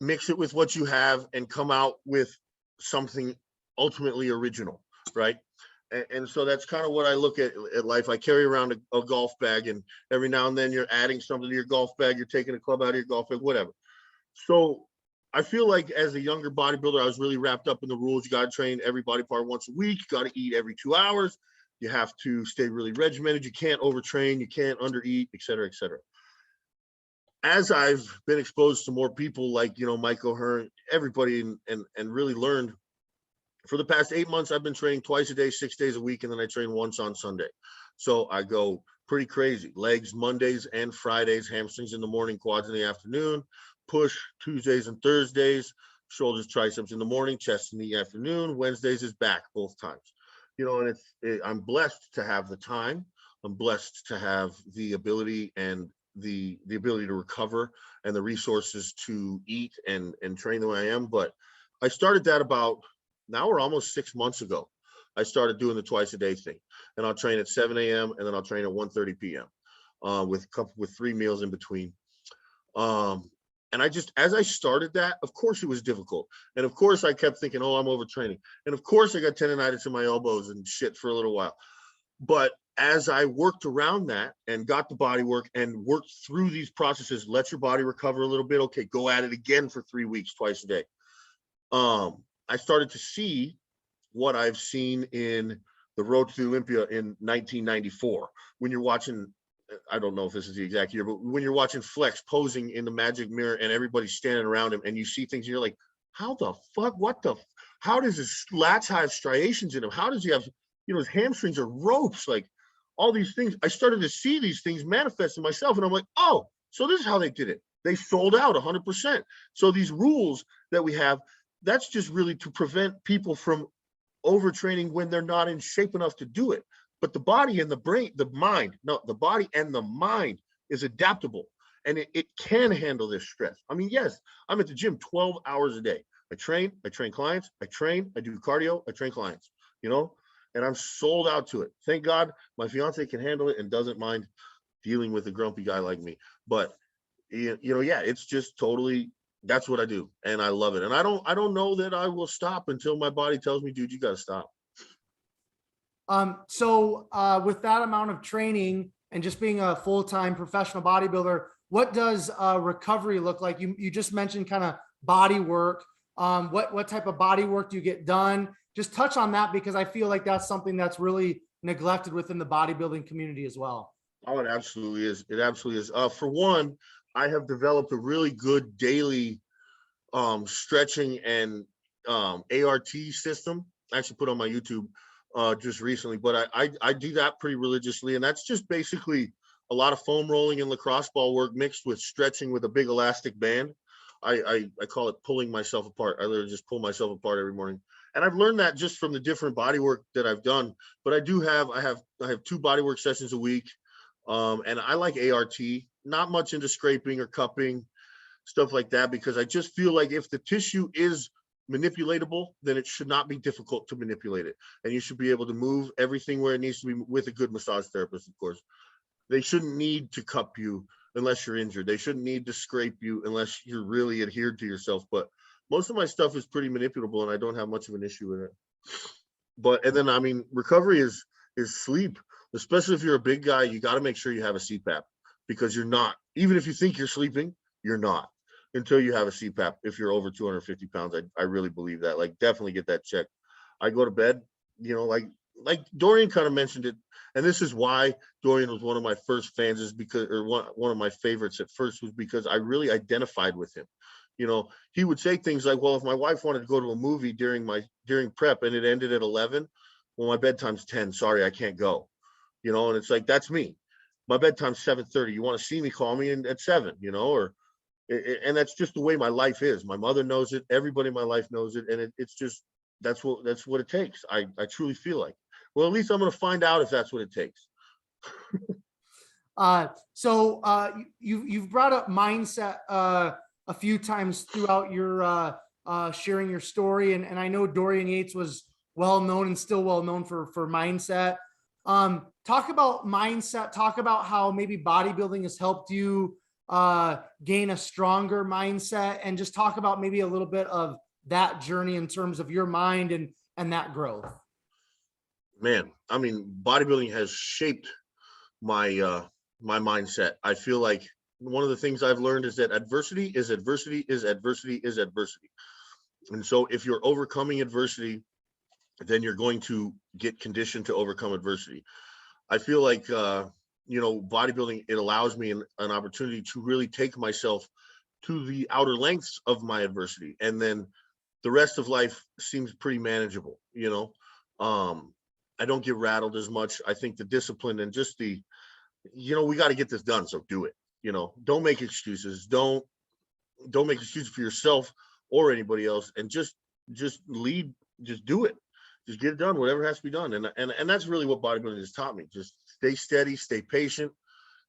mix it with what you have, and come out with something ultimately original, right? And so that's kind of what I look at life. I carry around a golf bag, and every now and then you're adding something to your golf bag, you're taking a club out of your golf bag, whatever. So I feel like as a younger bodybuilder, I was really wrapped up in the rules. You got to train every body part once a week. You got to eat every 2 hours. You have to stay really regimented. You can't overtrain. You can't undereat, et cetera, et cetera. As I've been exposed to more people like, you know, Mike O'Hearn, everybody, and really learned, for the past 8 months, I've been training twice a day, 6 days a week, and then I train once on Sunday. So I go pretty crazy. Legs Mondays and Fridays, hamstrings in the morning, quads in the afternoon, push Tuesdays and Thursdays, shoulders, triceps in the morning, chest in the afternoon. Wednesdays is back both times. You know, and I'm blessed to have the time. I'm blessed to have the ability and the ability to recover and the resources to eat and train the way I am. But I started that about, now we're almost 6 months ago. I started doing the twice a day thing, and I'll train at 7 a.m. and then I'll train at 1:30 p.m. With 3 meals in between. And I just, as I started that, of course it was difficult. And of course I kept thinking, oh, I'm overtraining. And of course I got tendonitis in my elbows and shit for a little while. But as I worked around that and got the body work and worked through these processes, let your body recover a little bit. Okay, go at it again for 3 weeks, twice a day. I started to see what I've seen in the Road to Olympia in 1994. When you're watching, I don't know if this is the exact year, but when you're watching Flex posing in the magic mirror and everybody's standing around him and you see things and you're like, how the fuck, how does his lats have striations in him? How does he have, you know, his hamstrings are ropes, like all these things. I started to see these things manifest in myself, and I'm like, oh, so this is how they did it. They sold out 100%. So these rules that we have, that's just really to prevent people from overtraining when they're not in shape enough to do it. But the body and the brain, the body and the mind is adaptable, and it can handle this stress. I mean, yes, I'm at the gym 12 hours a day. I train clients, I do cardio, I train clients, you know, and I'm sold out to it. Thank God my fiance can handle it and doesn't mind dealing with a grumpy guy like me. But, you know, yeah, it's just totally, that's what I do. And I love it. And I don't know that I will stop until my body tells me, dude, you got to stop. So with that amount of training and just being a full-time professional bodybuilder, what does recovery look like? You just mentioned kind of body work. What type of body work do you get done? Just touch on that, because I feel like that's something that's really neglected within the bodybuilding community as well. Oh, it absolutely is. It absolutely is. For one, I have developed a really good daily stretching and ART system. I actually put on my YouTube just recently, but I do that pretty religiously, and that's just basically a lot of foam rolling and lacrosse ball work mixed with stretching with a big elastic band. I call it pulling myself apart. I literally just pull myself apart every morning, and I've learned that just from the different body work that I've done. But I have 2 body work sessions a week, and I like ART. Not much into scraping or cupping, stuff like that, because I just feel like if the tissue is manipulatable, then it should not be difficult to manipulate it. And you should be able to move everything where it needs to be with a good massage therapist, of course. They shouldn't need to cup you unless you're injured. They shouldn't need to scrape you unless you're really adhered to yourself. But most of my stuff is pretty manipulable, and I don't have much of an issue with it. But, and then, I mean, recovery is sleep, especially if you're a big guy. You got to make sure you have a CPAP, because you're not, even if you think you're sleeping, you're not until you have a CPAP. If you're over 250 pounds, I really believe that. Like, definitely get that checked. I go to bed, you know, like Dorian kind of mentioned it, and this is why Dorian was one of my first fans, is because, or one of my favorites at first, was because I really identified with him. You know, he would say things like, well, if my wife wanted to go to a movie during prep and it ended at 11, well, my bedtime's 10. Sorry, I can't go. You know, and it's like, that's me. My bedtime's 7:30. You want to see me, call me at 7, you know, or, and that's just the way my life is. My mother knows it. Everybody in my life knows it. And it's just, that's what it takes. I truly feel like, well, at least I'm going to find out if that's what it takes. You've brought up mindset a few times throughout your sharing your story. And I know Dorian Yates was well known and still well known for mindset. Talk about mindset. Talk about how maybe bodybuilding has helped you gain a stronger mindset, and just talk about maybe a little bit of that journey in terms of your mind and that growth. Man, I mean, bodybuilding has shaped my my mindset. I feel like one of the things I've learned is that adversity is adversity is adversity is adversity. And so if you're overcoming adversity, then you're going to get conditioned to overcome adversity. I feel like bodybuilding, it allows me an opportunity to really take myself to the outer lengths of my adversity, and then the rest of life seems pretty manageable. I don't get rattled as much. I think the discipline and just we got to get this done, so do it. Don't make excuses. Don't make excuses for yourself or anybody else, and just lead. Just do it. Just get it done, whatever has to be done. And that's really what bodybuilding has taught me. Just stay steady, stay patient,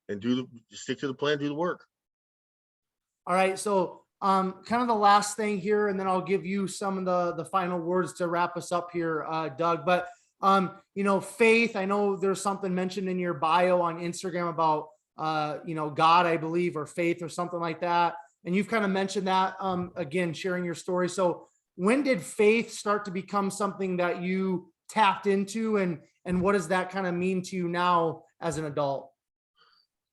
and stick to the plan, do the work. All right. So kind of the last thing here, and then I'll give you some of the final words to wrap us up here, Doug. But faith, I know there's something mentioned in your bio on Instagram about God, I believe, or faith or something like that. And you've kind of mentioned that again, sharing your story. So when did faith start to become something that you tapped into, and what does that kind of mean to you now as an adult?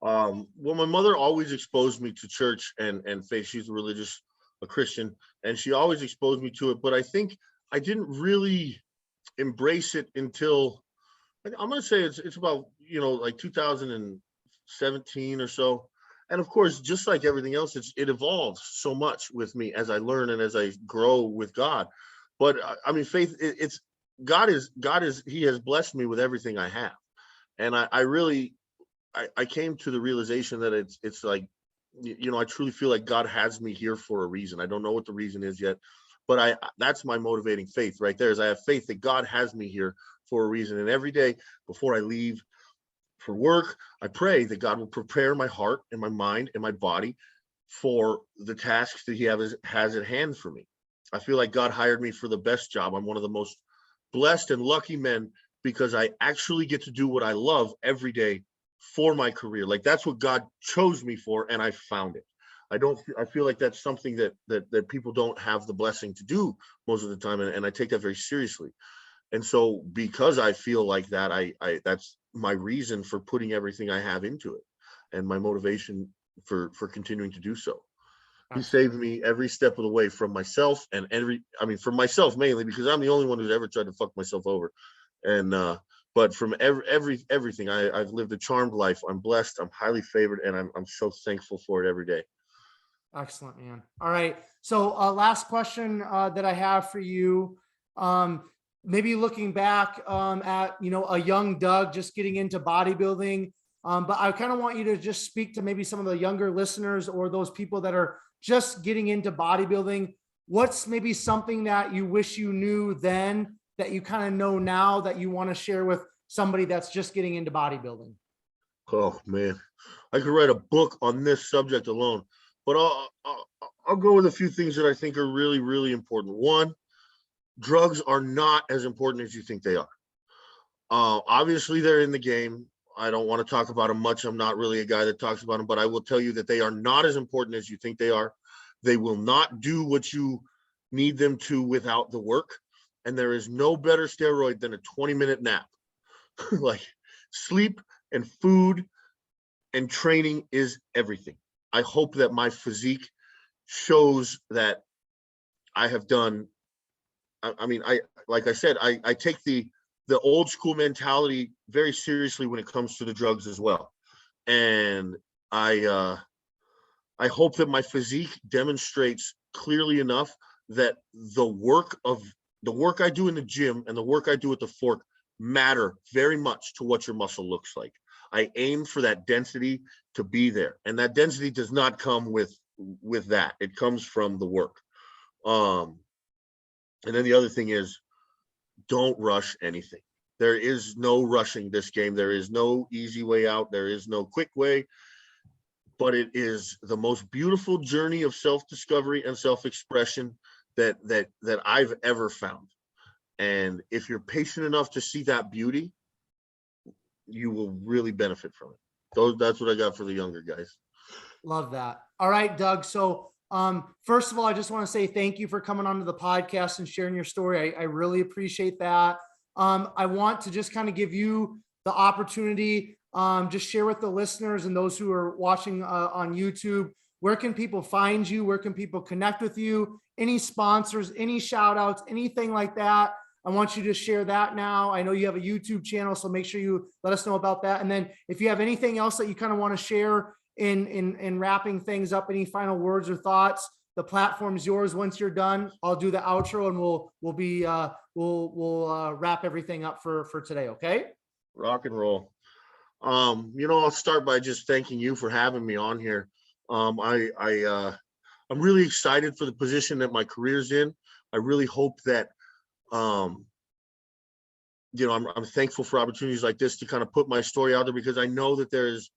Well, my mother always exposed me to church and faith. She's a Christian, and she always exposed me to it. But I think I didn't really embrace it until, I'm going to say it's about, like 2017 or so. And of course, just like everything else, it evolves so much with me as I learn and as I grow with God. But I mean, faith, God is, he has blessed me with everything I have. And I came to the realization that it's like, I truly feel like God has me here for a reason. I don't know what the reason is yet, but that's my motivating faith right there, is I have faith that God has me here for a reason. And every day before I leave for work, I pray that God will prepare my heart and my mind and my body for the tasks that he has at hand for me. I feel like God hired me for the best job. I'm one of the most blessed and lucky men, because I actually get to do what I love every day for my career. Like, that's what God chose me for, and I found it. I feel like that's something that people don't have the blessing to do most of the time, and I take that very seriously. And so because I feel like that, I that's my reason for putting everything I have into it, and my motivation for continuing to do so. He saved me every step of the way from myself, and from myself mainly, because I'm the only one who's ever tried to fuck myself over. And but from everything, I've lived a charmed life. I'm blessed, I'm highly favored, and I'm so thankful for it every day. Excellent, man. All right. So last question that I have for you. Maybe looking back at, a young Doug just getting into bodybuilding. But I kind of want you to just speak to maybe some of the younger listeners, or those people that are just getting into bodybuilding. What's maybe something that you wish you knew then that you kind of know now that you want to share with somebody that's just getting into bodybuilding? Oh man, I could write a book on this subject alone, but I'll go with a few things that I think are really, really important. One, drugs are not as important as you think they are. Obviously, they're in the game. I don't want to talk about them much. I'm not really a guy that talks about them, but I will tell you that they are not as important as you think they are. They will not do what you need them to without the work. And there is no better steroid than a 20-minute nap. Like, sleep and food and training is everything. I hope that my physique shows that I have done. Like I said, I take the old school mentality very seriously when it comes to the drugs as well. And I hope that my physique demonstrates clearly enough that the work I do in the gym and the work I do at the fork matter very much to what your muscle looks like. I aim for that density to be there, and that density does not come with that. It comes from the work. And then the other thing is, don't rush anything. There is no rushing this game. There is no easy way out. There is no quick way, but it is the most beautiful journey of self-discovery and self-expression that I've ever found. And if you're patient enough to see that beauty, you will really benefit from it. That's what I got for the younger guys. Love that. All right, Doug. So first of all, I just want to say thank you for coming onto the podcast and sharing your story. I really appreciate that. I want to just kind of give you the opportunity, just share with the listeners and those who are watching on YouTube, where can people find you? Where can people connect with you? Any sponsors, any shout outs, anything like that? I want you to share that now. I know you have a YouTube channel, so make sure you let us know about that. And then if you have anything else that you kind of want to share in wrapping things up, any final words or thoughts, the platform's yours. Once you're done, I'll do the outro and we'll wrap everything up for today. Okay. Rock and roll. I'll start by just thanking you for having me on here. I'm really excited for the position that my career's in. I really hope that, I'm thankful for opportunities like this to kind of put my story out there, because I know that there is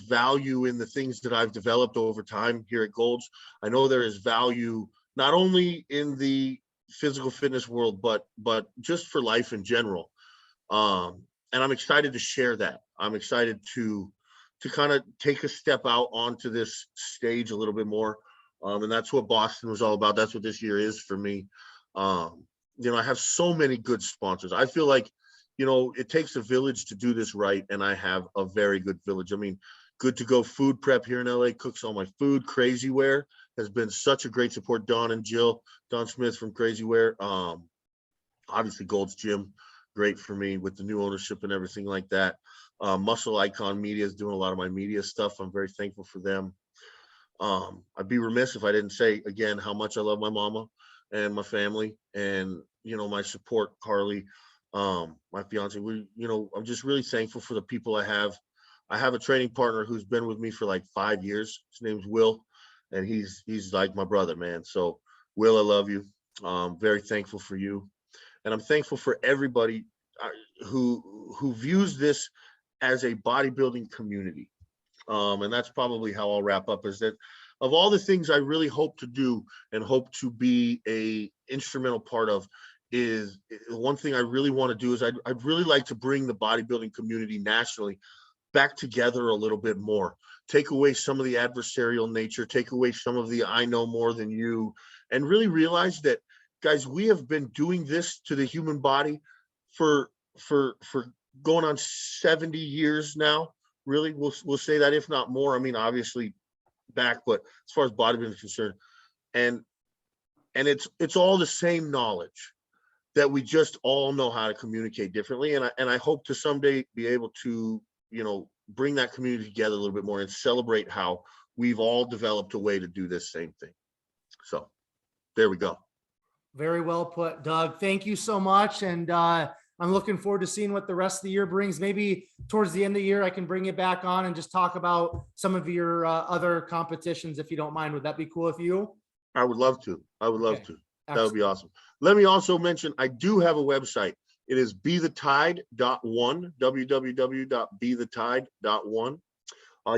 value in the things that I've developed over time here at Gold's. I know there is value not only in the physical fitness world, but just for life in general. And I'm excited to share that. I'm excited to kind of take a step out onto this stage a little bit more. And that's what Boston was all about. That's what this year is for me. I have so many good sponsors. I feel like, it takes a village to do this right. And I have a very good village. I mean, Good to Go Food Prep here in LA cooks all my food. Crazy Wear has been such a great support. Don and Jill, Don Smith from Crazy Wear. Obviously Gold's Gym, great for me with the new ownership and everything like that. Muscle Icon Media is doing a lot of my media stuff. I'm very thankful for them. I'd be remiss if I didn't say again how much I love my mama and my family, and my support, Carly, my fiance. I'm just really thankful for the people I have. I have a training partner who's been with me for like 5 years. His name's Will, and he's like my brother, man. So Will, I love you. Very thankful for you, and I'm thankful for everybody who views this as a bodybuilding community. And that's probably how I'll wrap up, is that of all the things I really hope to do and hope to be a instrumental part of, is one thing I really want to do is I'd really like to bring the bodybuilding community nationally back together a little bit more, take away some of the adversarial nature, take away some of the I know more than you, and really realize that, guys, we have been doing this to the human body for going on 70 years now. Really, we'll say that, if not more. I mean, obviously back, but as far as bodybuilding is concerned, and it's all the same knowledge, that we just all know how to communicate differently. And I hope to someday be able to, bring that community together a little bit more and celebrate how we've all developed a way to do this same thing. So there we go. Very well put, Doug. Thank you so much. And I'm looking forward to seeing what the rest of the year brings. Maybe towards the end of the year, I can bring you back on and just talk about some of your other competitions, if you don't mind. Would that be cool with you? I would love to. Okay. Excellent. That would be awesome. Let me also mention, I do have a website. It is bethetide.one, www.bethetide.one.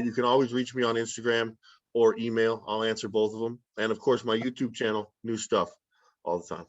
You can always reach me on Instagram or email. I'll answer both of them. And of course, my YouTube channel, new stuff all the time.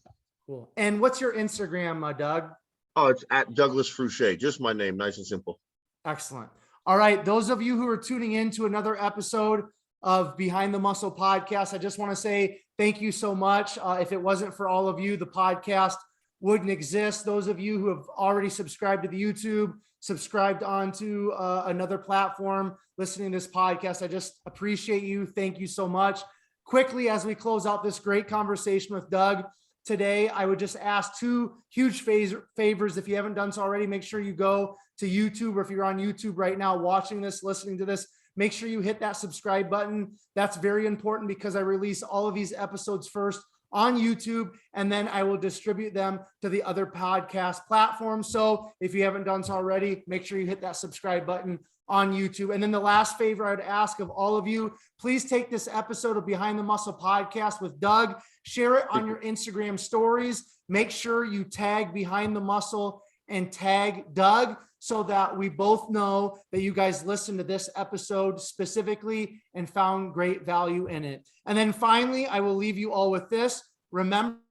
Cool. And what's your Instagram, Doug? Oh, it's at Douglas Fruchey. Just my name, nice and simple. Excellent. All right. Those of you who are tuning in to another episode of Behind the Muscle podcast, I just want to say thank you so much. If it wasn't for all of you, the podcast wouldn't exist. Those of you who have already subscribed to the YouTube, subscribed onto another platform, listening to this podcast, I just appreciate you. Thank you so much. Quickly, as we close out this great conversation with Doug today, I would just ask two huge favors. If you haven't done so already, make sure you go to YouTube, or if you're on YouTube right now, watching this, listening to this, make sure you hit that subscribe button. That's very important, because I release all of these episodes first on YouTube, and then I will distribute them to the other podcast platforms. So if you haven't done so already, make sure you hit that subscribe button on YouTube. And then the last favor I would ask of all of you, please take this episode of Behind the Muscle podcast with Doug, share it on your Instagram stories. Make sure you tag Behind the Muscle and tag Doug, so that we both know that you guys listened to this episode specifically and found great value in it. And then finally, I will leave you all with this. remember